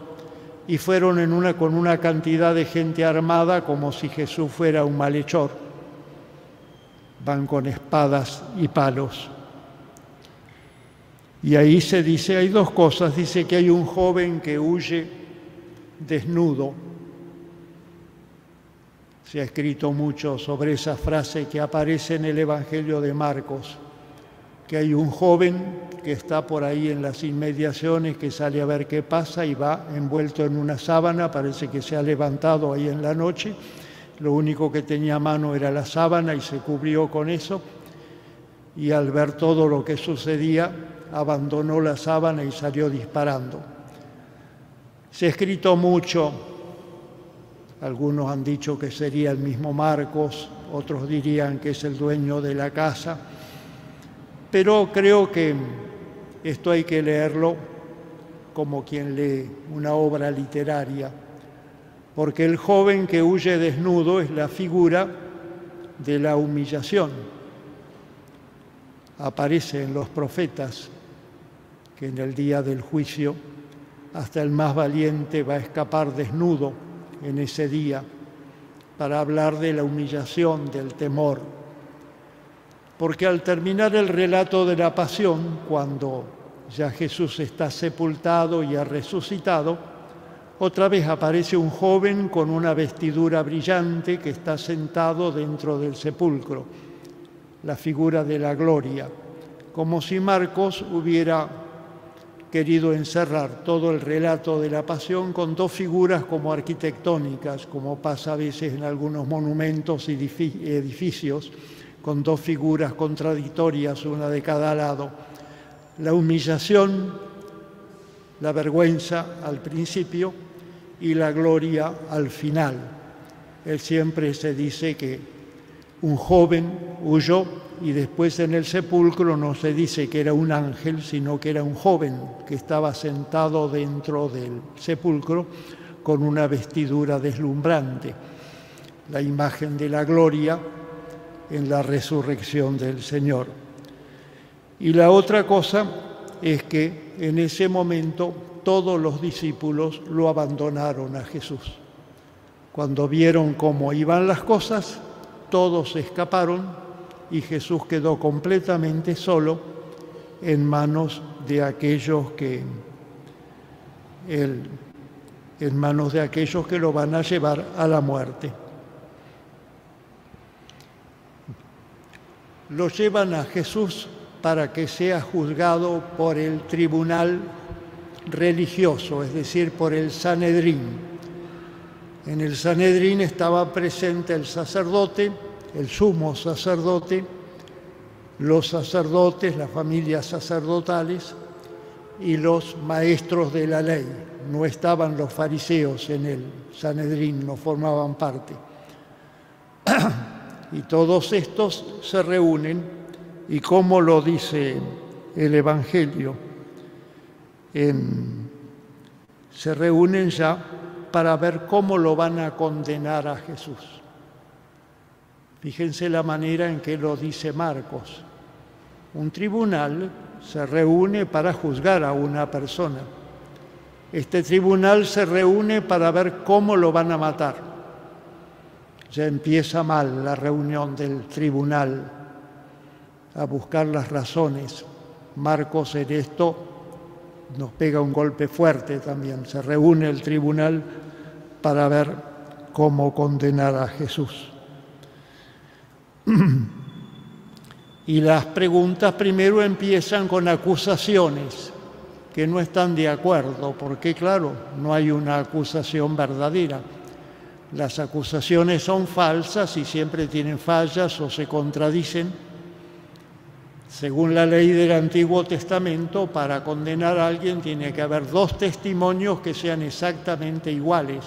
y fueron con una cantidad de gente armada como si Jesús fuera un malhechor. Van con espadas y palos. Y ahí se dice, hay dos cosas. Dice que hay un joven que huye desnudo. Se ha escrito mucho sobre esa frase que aparece en el Evangelio de Marcos, que hay un joven que está por ahí en las inmediaciones, que sale a ver qué pasa y va envuelto en una sábana, parece que se ha levantado ahí en la noche, lo único que tenía a mano era la sábana y se cubrió con eso, y al ver todo lo que sucedía, abandonó la sábana y salió disparando. Se ha escrito mucho, algunos han dicho que sería el mismo Marcos, otros dirían que es el dueño de la casa, pero creo que esto hay que leerlo como quien lee una obra literaria, porque el joven que huye desnudo es la figura de la humillación. Aparece en los profetas que en el día del juicio hasta el más valiente va a escapar desnudo en ese día para hablar de la humillación, del temor. Porque al terminar el relato de la pasión, cuando ya Jesús está sepultado y ha resucitado, otra vez aparece un joven con una vestidura brillante que está sentado dentro del sepulcro, la figura de la gloria, como si Marcos hubiera querido encerrar todo el relato de la pasión con dos figuras como arquitectónicas, como pasa a veces en algunos monumentos y edificios, con dos figuras contradictorias, una de cada lado. La humillación, la vergüenza al principio y la gloria al final. Él siempre se dice que un joven huyó y después en el sepulcro no se dice que era un ángel, sino que era un joven que estaba sentado dentro del sepulcro con una vestidura deslumbrante, la imagen de la gloria en la resurrección del Señor. Y la otra cosa es que en ese momento todos los discípulos lo abandonaron a Jesús. Cuando vieron cómo iban las cosas, todos escaparon y Jesús quedó completamente solo en manos de aquellos que lo van a llevar a la muerte. Lo llevan a Jesús para que sea juzgado por el tribunal religioso, es decir, por el Sanedrín. En el Sanedrín estaba presente el sacerdote, el sumo sacerdote, los sacerdotes, las familias sacerdotales y los maestros de la ley. No estaban los fariseos en el Sanedrín, no formaban parte. Y todos estos se reúnen, y como lo dice el Evangelio, se reúnen ya para ver cómo lo van a condenar a Jesús. Fíjense la manera en que lo dice Marcos. Un tribunal se reúne para juzgar a una persona. Este tribunal se reúne para ver cómo lo van a matar. Ya empieza mal la reunión del tribunal, a buscar las razones. Marcos en esto nos pega un golpe fuerte también. Se reúne el tribunal para ver cómo condenar a Jesús. Y las preguntas primero empiezan con acusaciones que no están de acuerdo, porque claro, no hay una acusación verdadera. Las acusaciones son falsas y siempre tienen fallas o se contradicen. Según la ley del Antiguo Testamento, para condenar a alguien tiene que haber dos testimonios que sean exactamente iguales.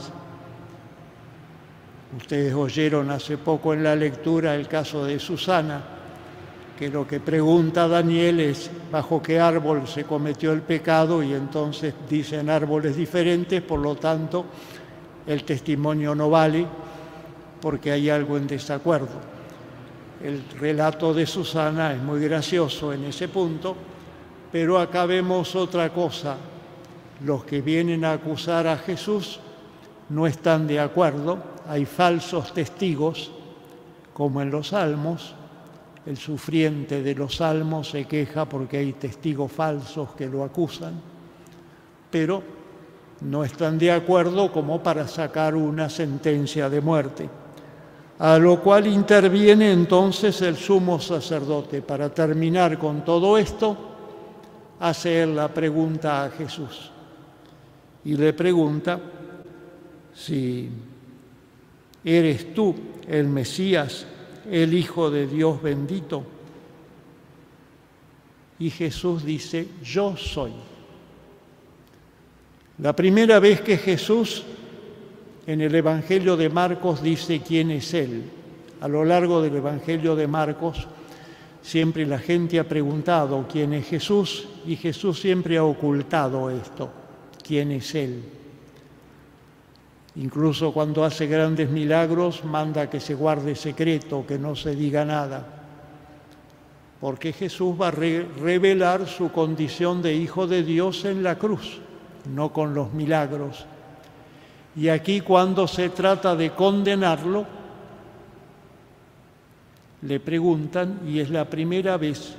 Ustedes oyeron hace poco en la lectura el caso de Susana, que lo que pregunta Daniel es bajo qué árbol se cometió el pecado, y entonces dicen árboles diferentes, por lo tanto el testimonio no vale porque hay algo en desacuerdo. El relato de Susana es muy gracioso en ese punto, pero acá vemos otra cosa. Los que vienen a acusar a Jesús no están de acuerdo, hay falsos testigos, como en los Salmos. El sufriente de los Salmos se queja porque hay testigos falsos que lo acusan, pero no están de acuerdo como para sacar una sentencia de muerte. A lo cual interviene entonces el sumo sacerdote. Para terminar con todo esto, hace él la pregunta a Jesús. Y le pregunta si eres tú el Mesías, el Hijo de Dios bendito. Y Jesús dice, yo soy. La primera vez que Jesús en el Evangelio de Marcos dice quién es Él. A lo largo del Evangelio de Marcos siempre la gente ha preguntado quién es Jesús y Jesús siempre ha ocultado esto, quién es Él. Incluso cuando hace grandes milagros, manda que se guarde secreto, que no se diga nada. Porque Jesús va a revelar su condición de Hijo de Dios en la cruz, no con los milagros. Y aquí, cuando se trata de condenarlo, le preguntan, y es la primera vez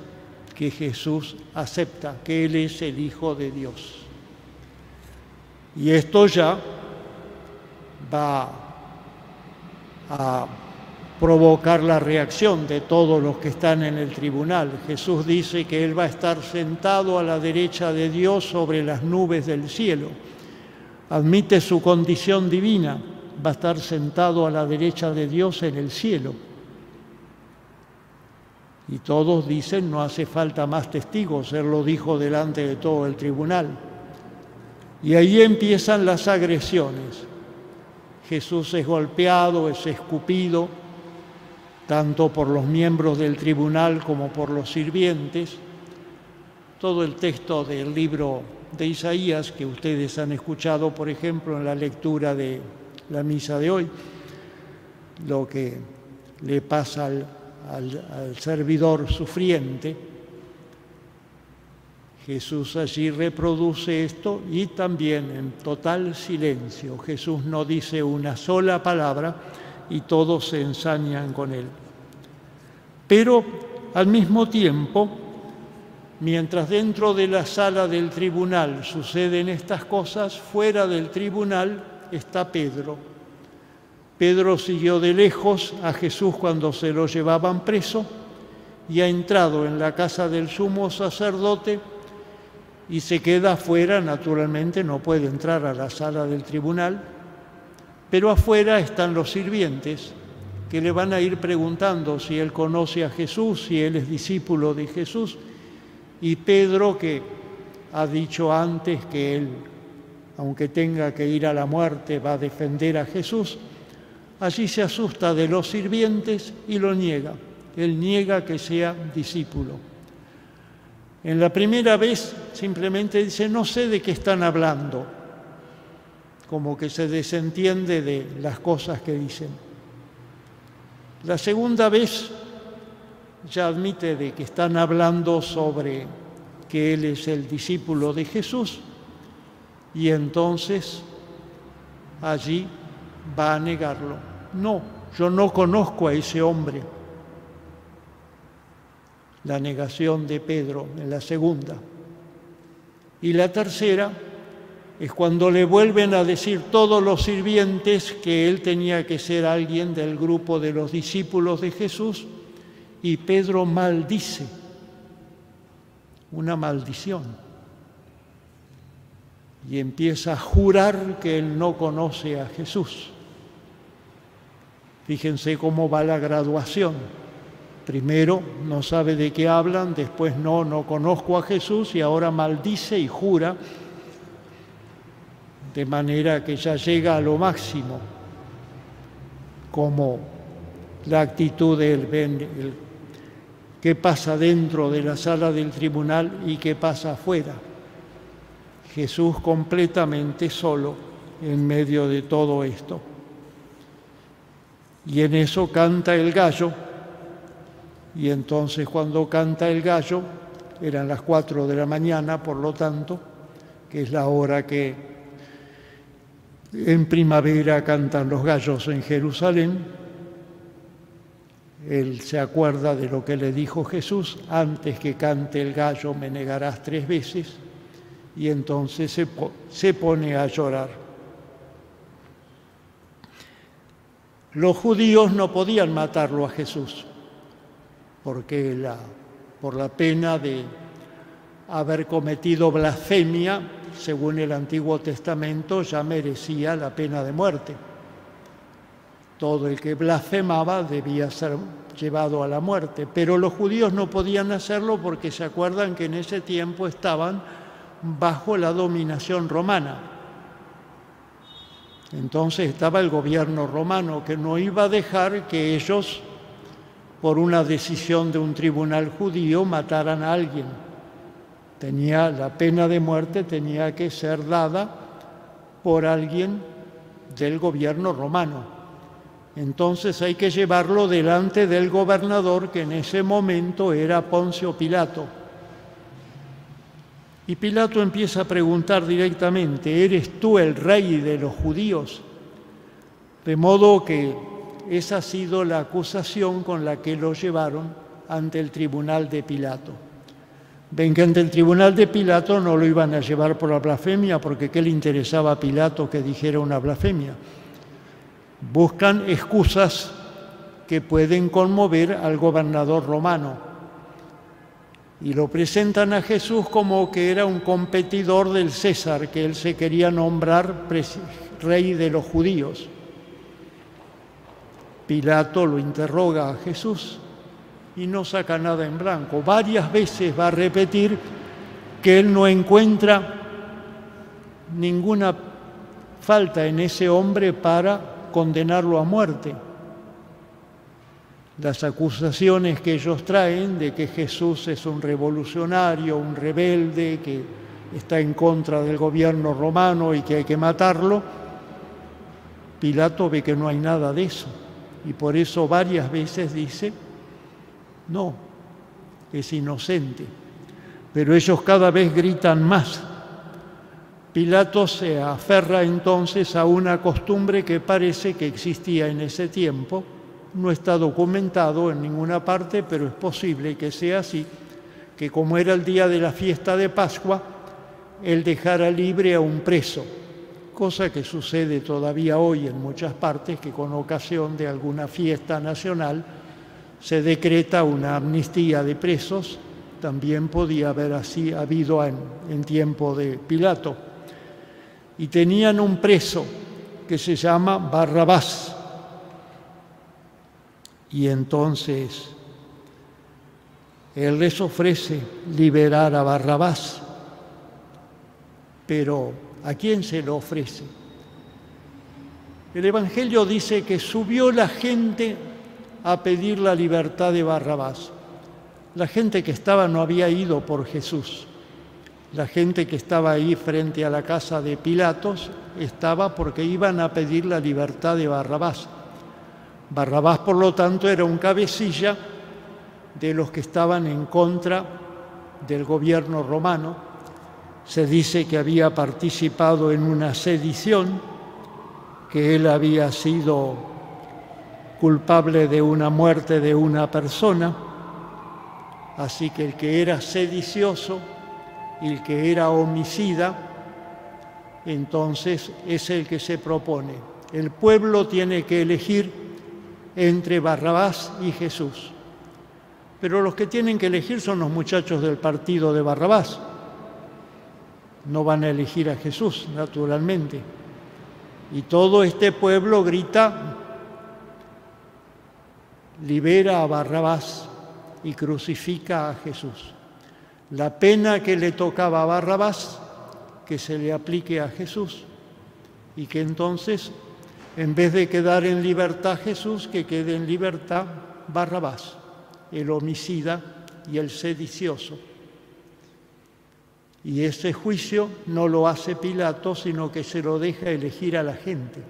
que Jesús acepta que Él es el Hijo de Dios. Y esto ya va a provocar la reacción de todos los que están en el tribunal. Jesús dice que Él va a estar sentado a la derecha de Dios sobre las nubes del cielo. Admite su condición divina, va a estar sentado a la derecha de Dios en el cielo. Y todos dicen, no hace falta más testigos, Él lo dijo delante de todo el tribunal. Y ahí empiezan las agresiones. Jesús es golpeado, es escupido, tanto por los miembros del tribunal como por los sirvientes. Todo el texto del libro de Isaías, que ustedes han escuchado, por ejemplo, en la lectura de la misa de hoy, lo que le pasa al servidor sufriente. Jesús allí reproduce esto y también en total silencio. Jesús no dice una sola palabra y todos se ensañan con Él. Pero al mismo tiempo, mientras dentro de la sala del tribunal suceden estas cosas, fuera del tribunal está Pedro. Pedro siguió de lejos a Jesús cuando se lo llevaban preso y ha entrado en la casa del sumo sacerdote y se queda afuera. Naturalmente no puede entrar a la sala del tribunal, pero afuera están los sirvientes que le van a ir preguntando si él conoce a Jesús, si él es discípulo de Jesús. Y Pedro, que ha dicho antes que él, aunque tenga que ir a la muerte, va a defender a Jesús, allí se asusta de los sirvientes y lo niega. Él niega que sea discípulo. En la primera vez simplemente dice, no sé de qué están hablando, como que se desentiende de las cosas que dicen. La segunda vez ya admite de que están hablando sobre que él es el discípulo de Jesús y entonces allí va a negarlo. No, yo no conozco a ese hombre. La negación de Pedro en la segunda. Y la tercera es cuando le vuelven a decir todos los sirvientes que él tenía que ser alguien del grupo de los discípulos de Jesús, y Pedro maldice, una maldición, y empieza a jurar que él no conoce a Jesús. Fíjense cómo va la graduación. Primero no sabe de qué hablan, después no conozco a Jesús, y ahora maldice y jura, de manera que ya llega a lo máximo, como la actitud del qué pasa dentro de la sala del tribunal y qué pasa afuera. Jesús completamente solo en medio de todo esto. Y en eso canta el gallo, y entonces cuando canta el gallo, eran las 4 de la mañana, por lo tanto, que es la hora que en primavera cantan los gallos en Jerusalén. Él se acuerda de lo que le dijo Jesús, antes que cante el gallo me negarás 3 veces, y entonces se pone a llorar. Los judíos no podían matarlo a Jesús, porque por la pena de haber cometido blasfemia, según el Antiguo Testamento, ya merecía la pena de muerte. Todo el que blasfemaba debía ser llevado a la muerte, pero los judíos no podían hacerlo porque se acuerdan que en ese tiempo estaban bajo la dominación romana. Entonces estaba el gobierno romano que no iba a dejar que ellos, por una decisión de un tribunal judío, mataran a alguien. La pena de muerte tenía que ser dada por alguien del gobierno romano. Entonces hay que llevarlo delante del gobernador, que en ese momento era Poncio Pilato. Y Pilato empieza a preguntar directamente: ¿eres tú el rey de los judíos? De modo que esa ha sido la acusación con la que lo llevaron ante el tribunal de Pilato. Ven que ante el tribunal de Pilato no lo iban a llevar por la blasfemia, porque ¿qué le interesaba a Pilato que dijera una blasfemia? Buscan excusas que pueden conmover al gobernador romano y lo presentan a Jesús como que era un competidor del César, que él se quería nombrar rey de los judíos. Pilato lo interroga a Jesús y no saca nada en blanco. Varias veces va a repetir que él no encuentra ninguna falta en ese hombre para condenarlo a muerte. Las acusaciones que ellos traen de que Jesús es un revolucionario, un rebelde, que está en contra del gobierno romano y que hay que matarlo, Pilato ve que no hay nada de eso. Y por eso varias veces dice: no, es inocente. Pero ellos cada vez gritan más. Pilato se aferra entonces a una costumbre que parece que existía en ese tiempo. No está documentado en ninguna parte, pero es posible que sea así, que como era el día de la fiesta de Pascua, él dejara libre a un preso, cosa que sucede todavía hoy en muchas partes, que con ocasión de alguna fiesta nacional se decreta una amnistía de presos. También podía haber así habido en tiempo de Pilato. Y tenían un preso que se llama Barrabás. Y entonces él les ofrece liberar a Barrabás. Pero ¿a quién se lo ofrece? El Evangelio dice que subió la gente a pedir la libertad de Barrabás. La gente que estaba no había ido por Jesús. La gente que estaba ahí frente a la casa de Pilatos estaba porque iban a pedir la libertad de Barrabás. Barrabás, por lo tanto, era un cabecilla de los que estaban en contra del gobierno romano. Se dice que había participado en una sedición, que él había sido culpable de una muerte de una persona. Así que el que era sedicioso y el que era homicida, entonces es el que se propone. El pueblo tiene que elegir entre Barrabás y Jesús. Pero los que tienen que elegir son los muchachos del partido de Barrabás. No van a elegir a Jesús, naturalmente. Y todo este pueblo grita: libera a Barrabás y crucifica a Jesús. La pena que le tocaba a Barrabás, que se le aplique a Jesús, y que entonces, en vez de quedar en libertad Jesús, que quede en libertad Barrabás, el homicida y el sedicioso. Y ese juicio no lo hace Pilato, sino que se lo deja elegir a la gente.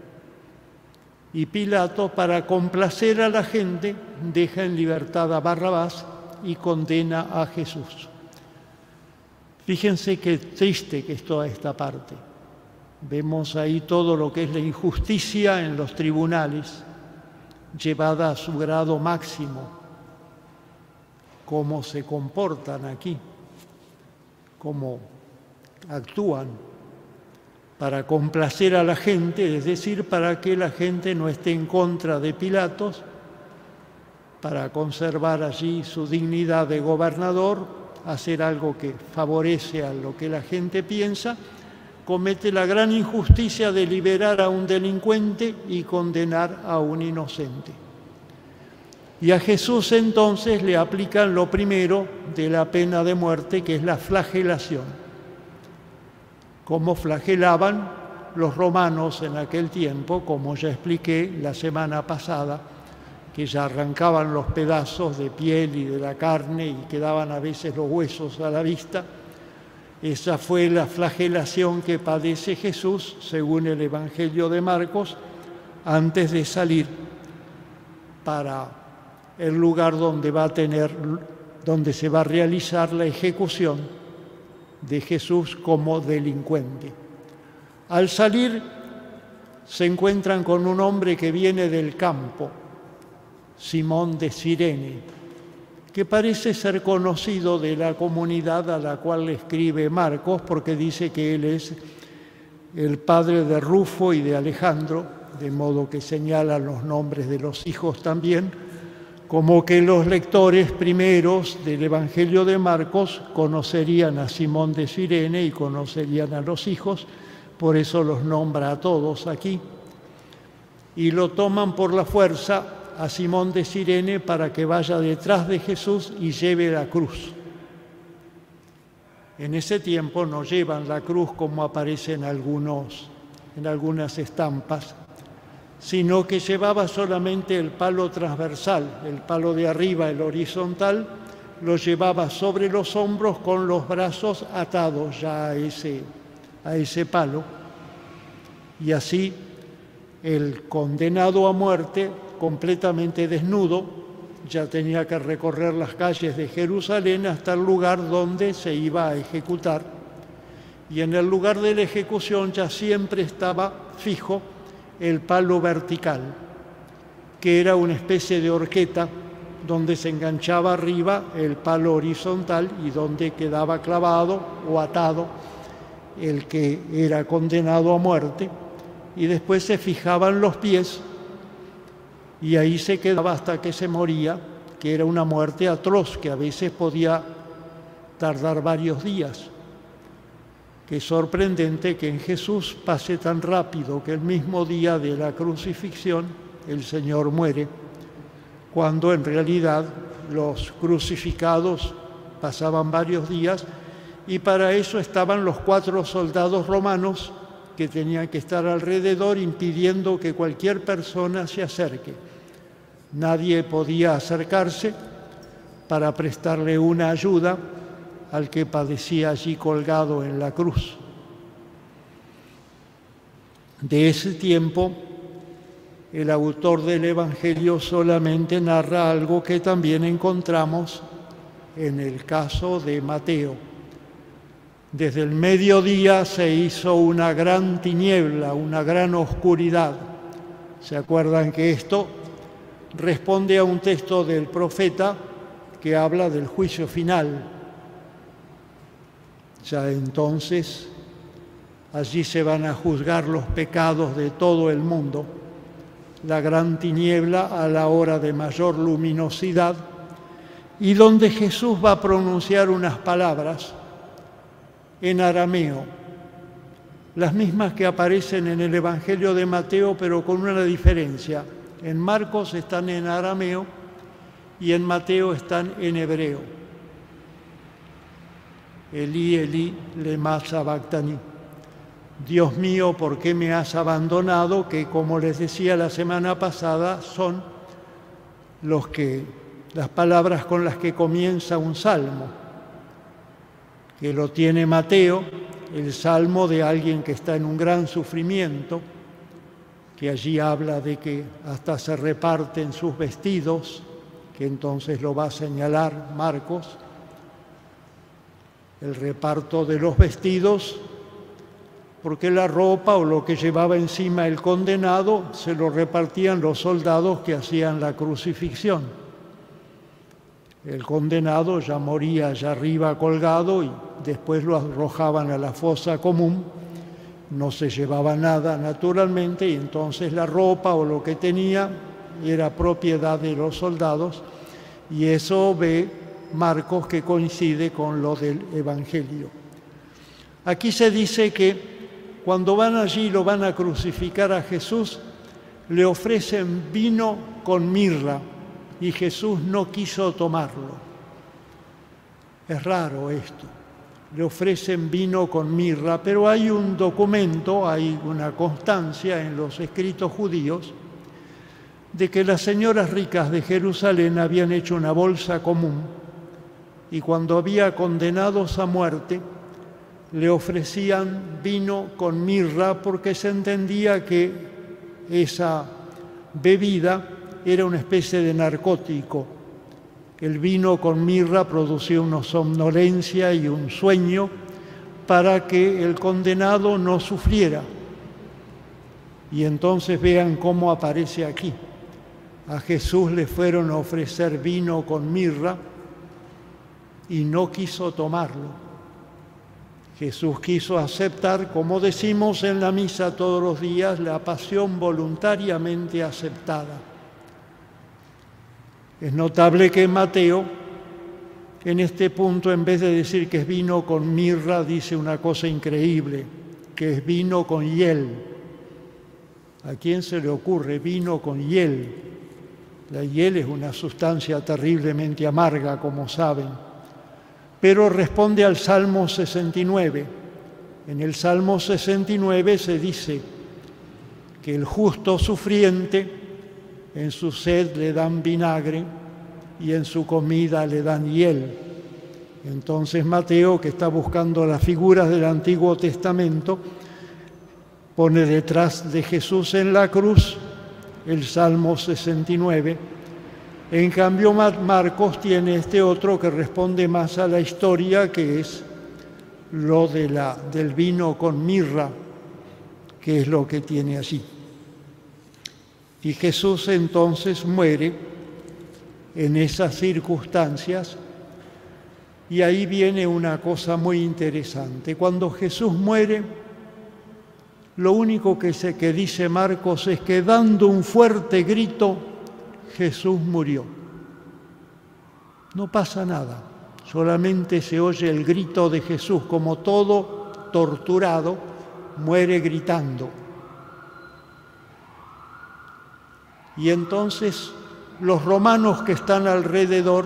Y Pilato, para complacer a la gente, deja en libertad a Barrabás y condena a Jesús. Fíjense qué triste que es toda esta parte. Vemos ahí todo lo que es la injusticia en los tribunales, llevada a su grado máximo. Cómo se comportan aquí, cómo actúan para complacer a la gente, es decir, para que la gente no esté en contra de Pilatos, para conservar allí su dignidad de gobernador, hacer algo que favorece a lo que la gente piensa. Comete la gran injusticia de liberar a un delincuente y condenar a un inocente. Y a Jesús entonces le aplican lo primero de la pena de muerte, que es la flagelación. Como flagelaban los romanos en aquel tiempo, como ya expliqué la semana pasada, que ya arrancaban los pedazos de piel y de la carne y quedaban a veces los huesos a la vista. Esa fue la flagelación que padece Jesús, según el Evangelio de Marcos, antes de salir para el lugar donde se va a realizar la ejecución de Jesús como delincuente. Al salir, se encuentran con un hombre que viene del campo, Simón de Cirene, que parece ser conocido de la comunidad a la cual le escribe Marcos, porque dice que él es el padre de Rufo y de Alejandro, de modo que señalan los nombres de los hijos también, como que los lectores primeros del Evangelio de Marcos conocerían a Simón de Cirene y conocerían a los hijos, por eso los nombra a todos aquí, y lo toman por la fuerza a Simón de Cirene para que vaya detrás de Jesús y lleve la cruz. En ese tiempo no llevan la cruz como aparece en algunas estampas, sino que llevaba solamente el palo transversal, el palo de arriba, el horizontal, lo llevaba sobre los hombros con los brazos atados ya a ese palo, y así el condenado a muerte, completamente desnudo, ya tenía que recorrer las calles de Jerusalén hasta el lugar donde se iba a ejecutar. Y en el lugar de la ejecución ya siempre estaba fijo el palo vertical, que era una especie de horqueta donde se enganchaba arriba el palo horizontal y donde quedaba clavado o atado el que era condenado a muerte, y después se fijaban los pies y ahí se quedaba hasta que se moría, que era una muerte atroz, que a veces podía tardar varios días. Qué sorprendente que en Jesús pase tan rápido que el mismo día de la crucifixión el Señor muere, cuando en realidad los crucificados pasaban varios días, y para eso estaban los 4 soldados romanos que tenían que estar alrededor impidiendo que cualquier persona se acerque. Nadie podía acercarse para prestarle una ayuda al que padecía allí colgado en la cruz. De ese tiempo, el autor del Evangelio solamente narra algo que también encontramos en el caso de Mateo. Desde el mediodía se hizo una gran tiniebla, una gran oscuridad. ¿Se acuerdan que esto responde a un texto del profeta que habla del juicio final? Ya entonces allí se van a juzgar los pecados de todo el mundo. La gran tiniebla a la hora de mayor luminosidad, y donde Jesús va a pronunciar unas palabras en arameo, las mismas que aparecen en el Evangelio de Mateo, pero con una diferencia. En Marcos están en arameo y en Mateo están en hebreo. Elí, Elí, lema sabactani. Dios mío, ¿por qué me has abandonado? Que, como les decía la semana pasada, son las palabras con las que comienza un salmo, que lo tiene Mateo, el salmo de alguien que está en un gran sufrimiento, que allí habla de que hasta se reparten sus vestidos, que entonces lo va a señalar Marcos, el reparto de los vestidos, porque la ropa o lo que llevaba encima el condenado se lo repartían los soldados que hacían la crucifixión. El condenado ya moría allá arriba colgado y después lo arrojaban a la fosa común, no se llevaba nada naturalmente, y entonces la ropa o lo que tenía era propiedad de los soldados, y eso ve Marcos que coincide con lo del Evangelio. Aquí se dice que cuando van allí y lo van a crucificar a Jesús, le ofrecen vino con mirra y Jesús no quiso tomarlo. Es raro esto. Le ofrecen vino con mirra, pero hay un documento, hay una constancia en los escritos judíos de que las señoras ricas de Jerusalén habían hecho una bolsa común, y cuando había condenados a muerte, le ofrecían vino con mirra porque se entendía que esa bebida era una especie de narcótico. El vino con mirra producía una somnolencia y un sueño para que el condenado no sufriera. Y entonces vean cómo aparece aquí. A Jesús le fueron a ofrecer vino con mirra y no quiso tomarlo. Jesús quiso aceptar, como decimos en la misa todos los días, la pasión voluntariamente aceptada. Es notable que Mateo, en este punto, en vez de decir que es vino con mirra, dice una cosa increíble, que es vino con hiel. ¿A quién se le ocurre vino con hiel? La hiel es una sustancia terriblemente amarga, como saben. Pero responde al Salmo 69. En el Salmo 69 se dice que el justo sufriente en su sed le dan vinagre y en su comida le dan hiel. Entonces Mateo, que está buscando las figuras del Antiguo Testamento, pone detrás de Jesús en la cruz el Salmo 69. En cambio, Marcos tiene este otro que responde más a la historia, que es lo del vino con mirra, que es lo que tiene allí. Y Jesús entonces muere en esas circunstancias, y ahí viene una cosa muy interesante. Cuando Jesús muere, lo único que dice Marcos es que dando un fuerte grito, Jesús murió. No pasa nada, solamente se oye el grito de Jesús, como todo torturado muere gritando. Y entonces los romanos que están alrededor,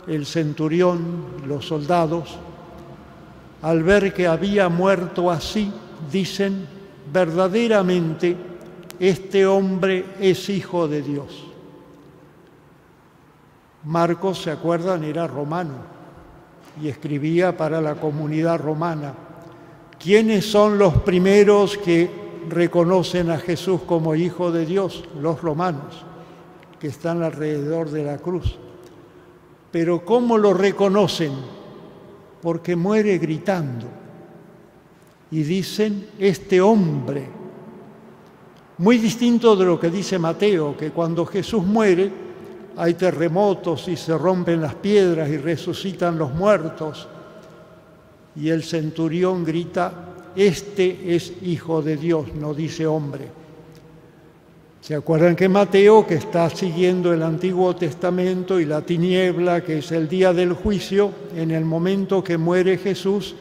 el centurión, los soldados, al ver que había muerto así, dicen, verdaderamente este hombre es hijo de Dios. Marcos, ¿se acuerdan? Era romano y escribía para la comunidad romana. ¿Quiénes son los primeros que reconocen a Jesús como hijo de Dios? Los romanos, que están alrededor de la cruz. Pero ¿cómo lo reconocen? Porque muere gritando. Y dicen, este hombre, muy distinto de lo que dice Mateo, que cuando Jesús muere hay terremotos y se rompen las piedras y resucitan los muertos. Y el centurión grita, este es hijo de Dios, no dice hombre. ¿Se acuerdan que Mateo, que está siguiendo el Antiguo Testamento y la tiniebla, que es el día del juicio, en el momento que muere Jesús,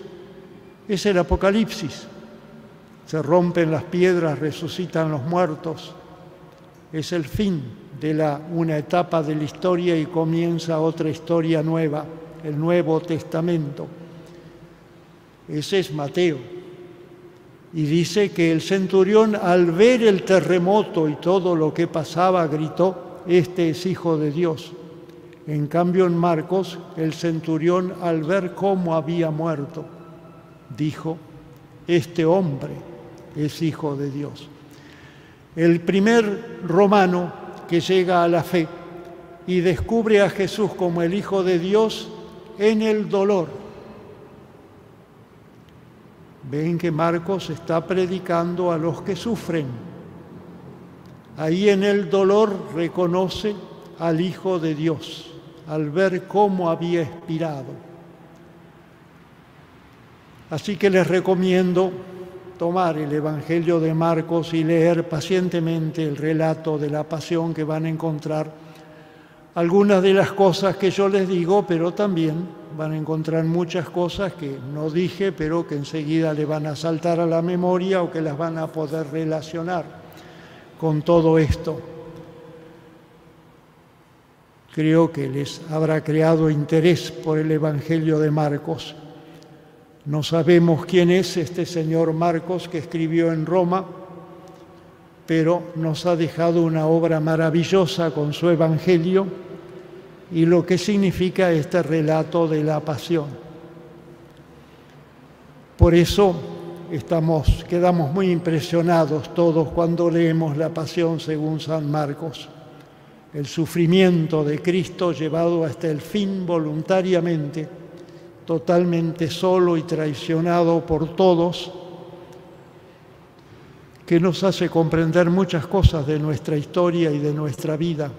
es el Apocalipsis? Se rompen las piedras, resucitan los muertos. Es el fin de una etapa de la historia y comienza otra historia nueva, el Nuevo Testamento. Ese es Mateo. Y dice que el centurión, al ver el terremoto y todo lo que pasaba, gritó, este es hijo de Dios. En cambio, en Marcos, el centurión, al ver cómo había muerto, dijo, este hombre es hijo de Dios. El primer romano que llega a la fe y descubre a Jesús como el Hijo de Dios en el dolor. Ven que Marcos está predicando a los que sufren. Ahí en el dolor reconoce al Hijo de Dios, al ver cómo había expirado. Así que les recomiendo tomar el Evangelio de Marcos y leer pacientemente el relato de la pasión, que van a encontrar algunas de las cosas que yo les digo, pero también van a encontrar muchas cosas que no dije, pero que enseguida le van a saltar a la memoria o que las van a poder relacionar con todo esto. Creo que les habrá creado interés por el Evangelio de Marcos. No sabemos quién es este señor Marcos, que escribió en Roma, pero nos ha dejado una obra maravillosa con su Evangelio y lo que significa este relato de la pasión. por eso quedamos muy impresionados todos cuando leemos la Pasión según San Marcos. El sufrimiento de Cristo llevado hasta el fin voluntariamente, totalmente solo y traicionado por todos, que nos hace comprender muchas cosas de nuestra historia y de nuestra vida,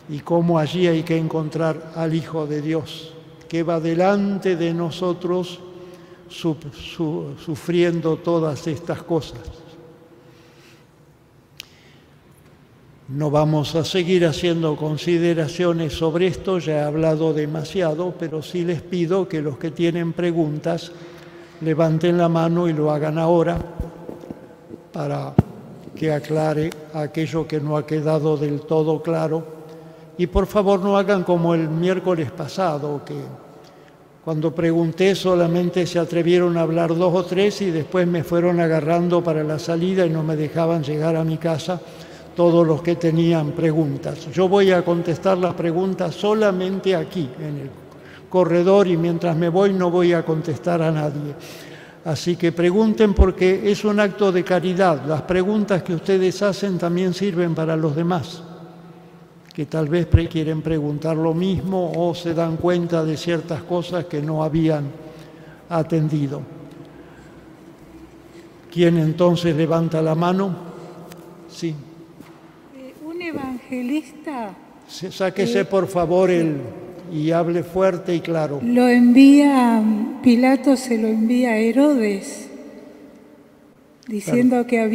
y cómo allí hay que encontrar al Hijo de Dios, que va delante de nosotros sufriendo todas estas cosas. No vamos a seguir haciendo consideraciones sobre esto, ya he hablado demasiado, pero sí les pido que los que tienen preguntas levanten la mano y lo hagan ahora para que aclare aquello que no ha quedado del todo claro. Y por favor no hagan como el miércoles pasado, que cuando pregunté solamente se atrevieron a hablar 2 o 3 y después me fueron agarrando para la salida y no me dejaban llegar a mi casa todos los que tenían preguntas. Yo voy a contestar las preguntas solamente aquí, en el corredor, y mientras me voy no voy a contestar a nadie. Así que pregunten, porque es un acto de caridad. Las preguntas que ustedes hacen también sirven para los demás, que tal vez quieren preguntar lo mismo o se dan cuenta de ciertas cosas que no habían atendido. ¿Quién entonces levanta la mano? Sí. Un evangelista... Sáquese por favor y hable fuerte y claro. Lo envía, Pilato se lo envía a Herodes, diciendo claro,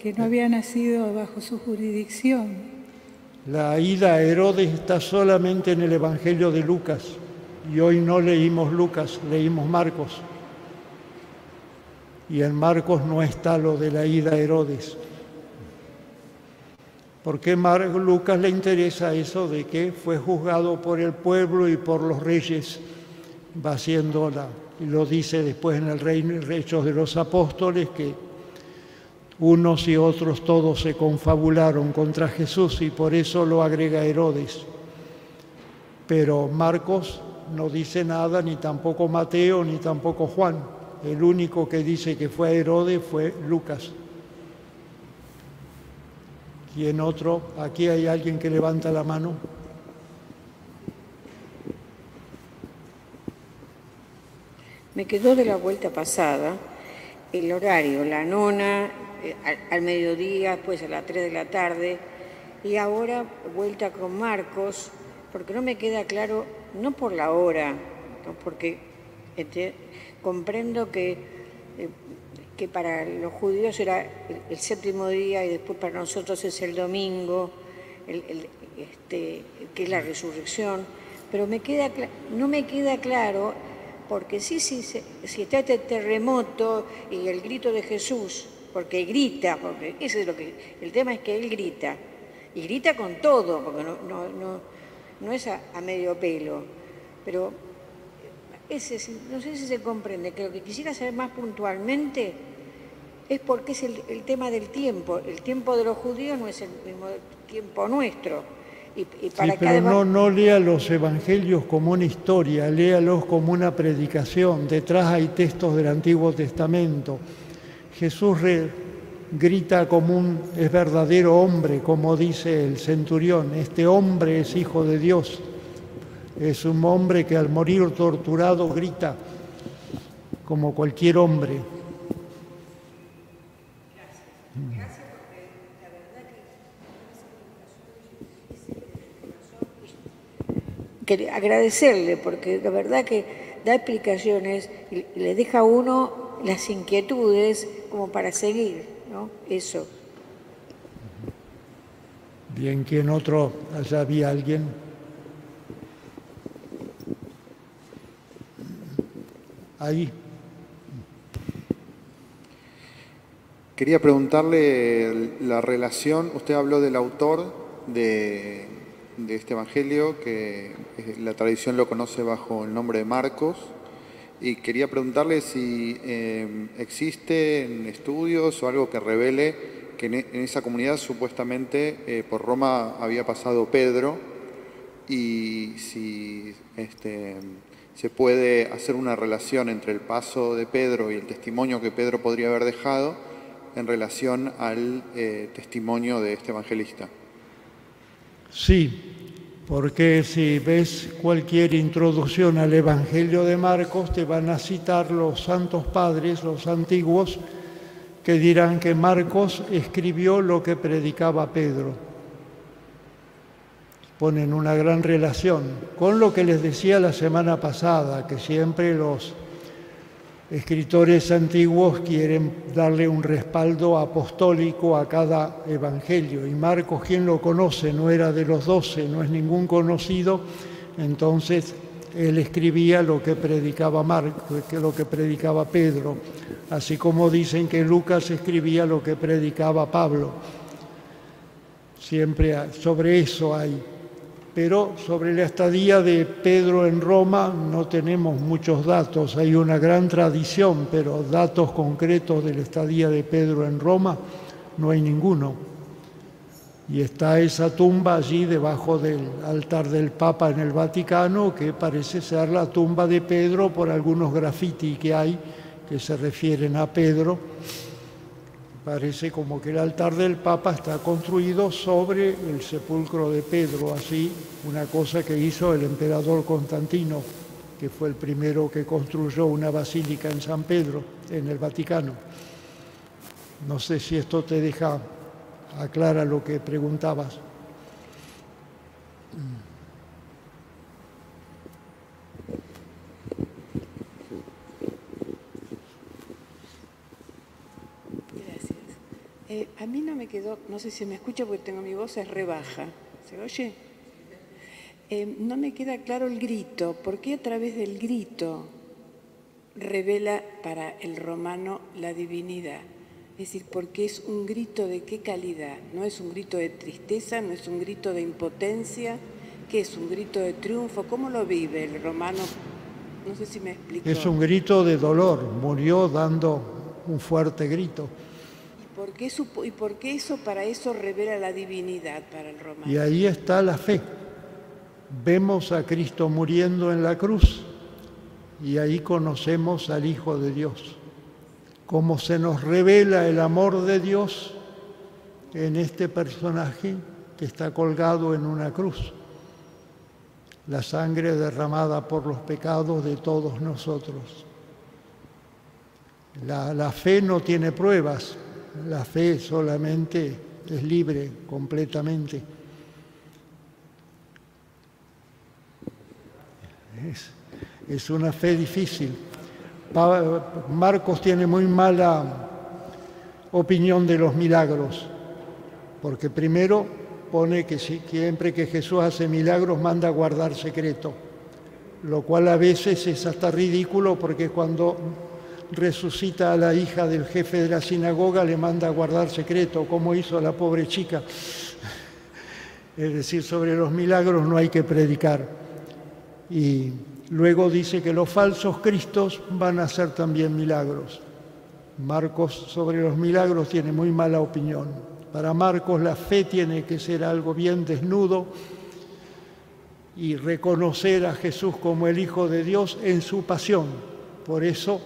que no había nacido bajo su jurisdicción. La ida a Herodes está solamente en el Evangelio de Lucas, y hoy no leímos Lucas, leímos Marcos. Y en Marcos no está lo de la ida a Herodes. ¿Por qué Lucas le interesa eso de que fue juzgado por el pueblo y por los reyes? Va haciendo y lo dice después en el Hechos de los Apóstoles, que unos y otros todos se confabularon contra Jesús y por eso lo agrega Herodes. Pero Marcos no dice nada, ni tampoco Mateo, ni tampoco Juan. El único que dice que fue a Herodes fue Lucas. ¿Quién otro? Aquí hay alguien que levanta la mano. Me quedó de la vuelta pasada el horario, la nona, al mediodía, después a las 3 de la tarde, y ahora vuelta con Marcos, porque no me queda claro, no por la hora, ¿no? Porque comprendo que para los judíos era el séptimo día y después para nosotros es el domingo, que es la resurrección, pero no me queda claro, porque si está este terremoto y el grito de Jesús, porque grita, porque ese es el tema es que él grita, y grita con todo, porque no es a medio pelo, pero no sé si se comprende, que lo que quisiera saber más puntualmente es porque es el tema del tiempo. El tiempo de los judíos no es el mismo tiempo nuestro. Sí, pero no lea los evangelios como una historia, léalos como una predicación. Detrás hay textos del Antiguo Testamento. Jesús grita es verdadero hombre, como dice el centurión. Este hombre es hijo de Dios. Es un hombre que al morir torturado grita como cualquier hombre. Gracias, porque la verdad que agradecerle, porque la verdad que da explicaciones y le deja a uno las inquietudes como para seguir, ¿no? Eso. Bien, ¿quién otro? Allá había alguien. Ahí. Quería preguntarle la relación, usted habló del autor de este evangelio, que la tradición lo conoce bajo el nombre de Marcos, y quería preguntarle si existen estudios o algo que revele que en esa comunidad supuestamente por Roma había pasado Pedro, y si se puede hacer una relación entre el paso de Pedro y el testimonio que Pedro podría haber dejado en relación al testimonio de este evangelista. Sí, porque si ves cualquier introducción al Evangelio de Marcos, te van a citar los santos padres, los antiguos, que dirán que Marcos escribió lo que predicaba Pedro. Ponen una gran relación con lo que les decía la semana pasada, que siempre los escritores antiguos quieren darle un respaldo apostólico a cada evangelio. Y Marcos, ¿quién lo conoce? No era de los 12, no es ningún conocido. Entonces, él escribía lo que predicaba lo que predicaba Pedro. Así como dicen que Lucas escribía lo que predicaba Pablo. Siempre sobre eso hay. Pero sobre la estadía de Pedro en Roma no tenemos muchos datos. Hay una gran tradición, pero datos concretos de la estadía de Pedro en Roma no hay ninguno. Y está esa tumba allí debajo del altar del Papa en el Vaticano, que parece ser la tumba de Pedro por algunos grafiti que hay que se refieren a Pedro. Parece como que el altar del Papa está construido sobre el sepulcro de Pedro, así, una cosa que hizo el emperador Constantino, que fue el primero que construyó una basílica en San Pedro, en el Vaticano. No sé si esto te deja, aclara lo que preguntabas. A mí no me quedó, no sé si me escucha porque tengo mi voz es re baja. ¿Se oye? No me queda claro el grito. ¿Por qué a través del grito revela para el romano la divinidad? Es decir, porque es un grito de qué calidad. No es un grito de tristeza, no es un grito de impotencia. ¿Qué es un grito de triunfo? ¿Cómo lo vive el romano? No sé si me explico. Es un grito de dolor. Murió dando un fuerte grito. ¿Y por qué eso para eso revela la divinidad para el romano? Y ahí está la fe. Vemos a Cristo muriendo en la cruz y ahí conocemos al Hijo de Dios. Cómo se nos revela el amor de Dios en este personaje que está colgado en una cruz. La sangre derramada por los pecados de todos nosotros. La fe no tiene pruebas. La fe solamente es libre, completamente. Es una fe difícil. Marcos tiene muy mala opinión de los milagros, porque primero pone que siempre que Jesús hace milagros manda a guardar secreto, lo cual a veces es hasta ridículo, porque cuando resucita a la hija del jefe de la sinagoga, le manda a guardar secreto, como hizo la pobre chica. Es decir, sobre los milagros no hay que predicar. Y luego dice que los falsos cristos van a hacer también milagros. Marcos sobre los milagros tiene muy mala opinión. Para Marcos la fe tiene que ser algo bien desnudo y reconocer a Jesús como el Hijo de Dios en su pasión. Por eso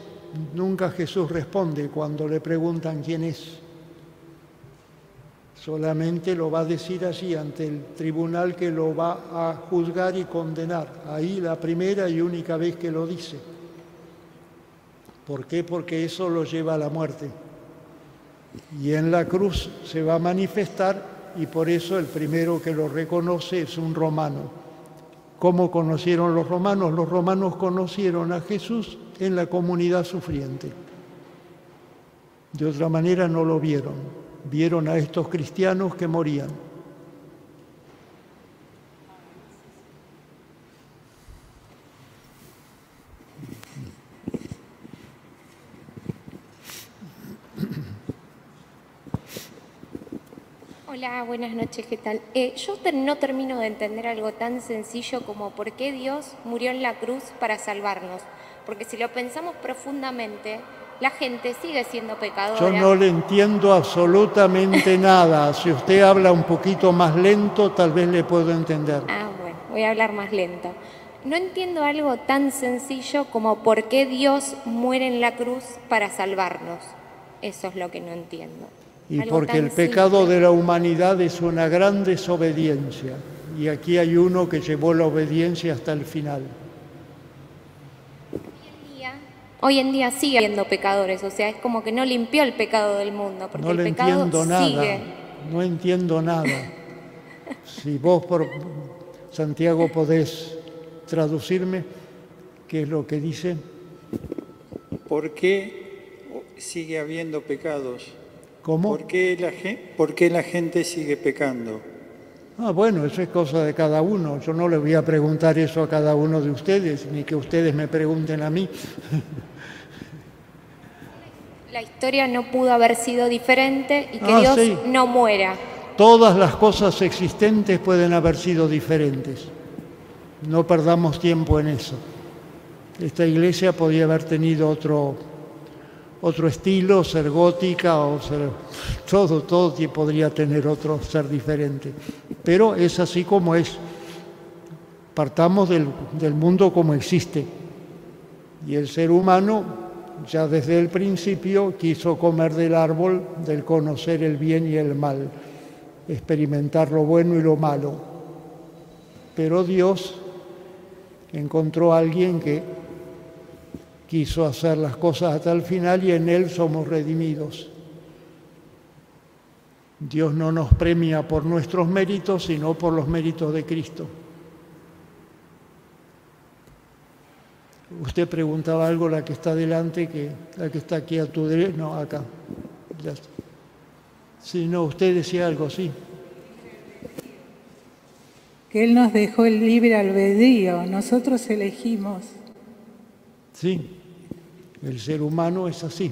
nunca Jesús responde cuando le preguntan quién es. Solamente lo va a decir allí ante el tribunal que lo va a juzgar y condenar. Ahí la primera y única vez que lo dice. ¿Por qué? Porque eso lo lleva a la muerte. Y en la cruz se va a manifestar y por eso el primero que lo reconoce es un romano. ¿Cómo conocieron los romanos? Los romanos conocieron a Jesús en la comunidad sufriente. De otra manera no lo vieron. Vieron a estos cristianos que morían. Hola, buenas noches, ¿qué tal? Yo no termino de entender algo tan sencillo como por qué Dios murió en la cruz para salvarnos. Porque si lo pensamos profundamente, la gente sigue siendo pecadora. Yo no le entiendo absolutamente nada. Si usted habla un poquito más lento, tal vez le puedo entender. Bueno, voy a hablar más lento. no entiendo algo tan sencillo como por qué Dios muere en la cruz para salvarnos. Eso es lo que no entiendo. Y Algo porque tan el pecado simple. de la humanidad es una gran desobediencia. Y aquí hay uno que llevó la obediencia hasta el final. Hoy en día sigue habiendo pecadores, o sea, es como que no limpió el pecado del mundo, porque No le el pecado entiendo nada, sigue. no entiendo nada. Si vos, por Santiago, podés traducirme qué es lo que dice. ¿Por qué sigue habiendo pecados? ¿Cómo? ¿Por qué la gente sigue pecando? Bueno, eso es cosa de cada uno. Yo no le voy a preguntar eso a cada uno de ustedes, ni que ustedes me pregunten a mí. La historia no pudo haber sido diferente y que Dios sí. no muera. Todas las cosas existentes pueden haber sido diferentes. No perdamos tiempo en eso. Esta iglesia podía haber tenido otro estilo, ser gótica o ser todo podría tener otro, ser diferente. Pero es así como es. Partamos del mundo como existe. Y el ser humano ya desde el principio quiso comer del árbol del conocer el bien y el mal, experimentar lo bueno y lo malo. Pero Dios encontró a alguien que quiso hacer las cosas hasta el final y en Él somos redimidos. Dios no nos premia por nuestros méritos, sino por los méritos de Cristo. Usted preguntaba algo, la que está delante, la que está aquí a tu derecha, no, acá. Ya está. Sí, no, usted decía algo, sí. Que Él nos dejó el libre albedrío, nosotros elegimos. Sí, el ser humano es así,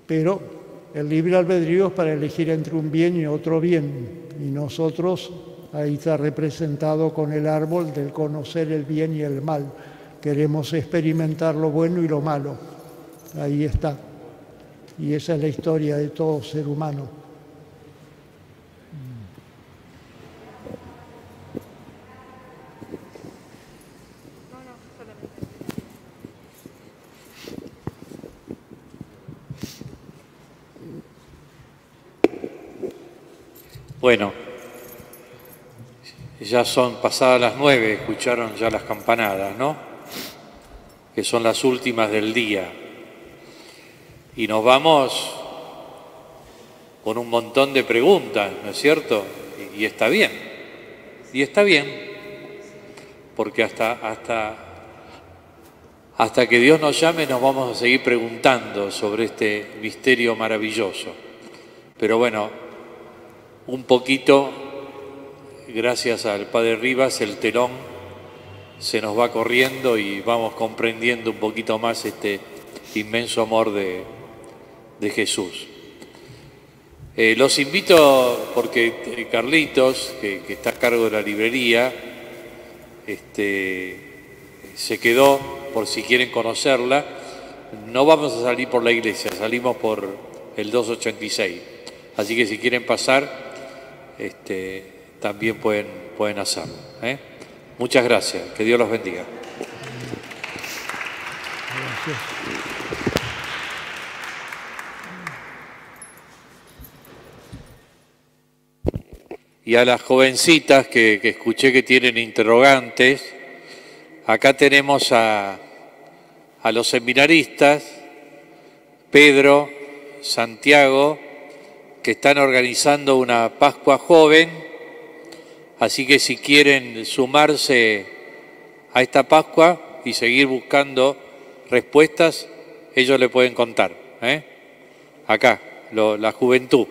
pero el libre albedrío es para elegir entre un bien y otro bien, y nosotros, ahí está representado con el árbol del conocer el bien y el mal. Queremos experimentar lo bueno y lo malo, ahí está, y esa es la historia de todo ser humano. Bueno, ya son pasadas las 9, escucharon ya las campanadas, ¿no? Que son las últimas del día. Y nos vamos con un montón de preguntas, ¿no es cierto? Y está bien, porque hasta que Dios nos llame nos vamos a seguir preguntando sobre este misterio maravilloso. Pero bueno, un poquito, gracias al Padre Rivas, el telón se nos va corriendo y vamos comprendiendo un poquito más este inmenso amor de Jesús. Los invito, porque Carlitos, que está a cargo de la librería, se quedó, por si quieren conocerla. No vamos a salir por la iglesia, salimos por el 286. Así que si quieren pasar, también pueden hacerlo. Muchas gracias, que Dios los bendiga. Gracias. Y a las jovencitas que escuché que tienen interrogantes, acá tenemos a los seminaristas, Pedro, Santiago, que están organizando una Pascua Joven. Así que si quieren sumarse a esta Pascua y seguir buscando respuestas, ellos le pueden contar. Acá, la juventud.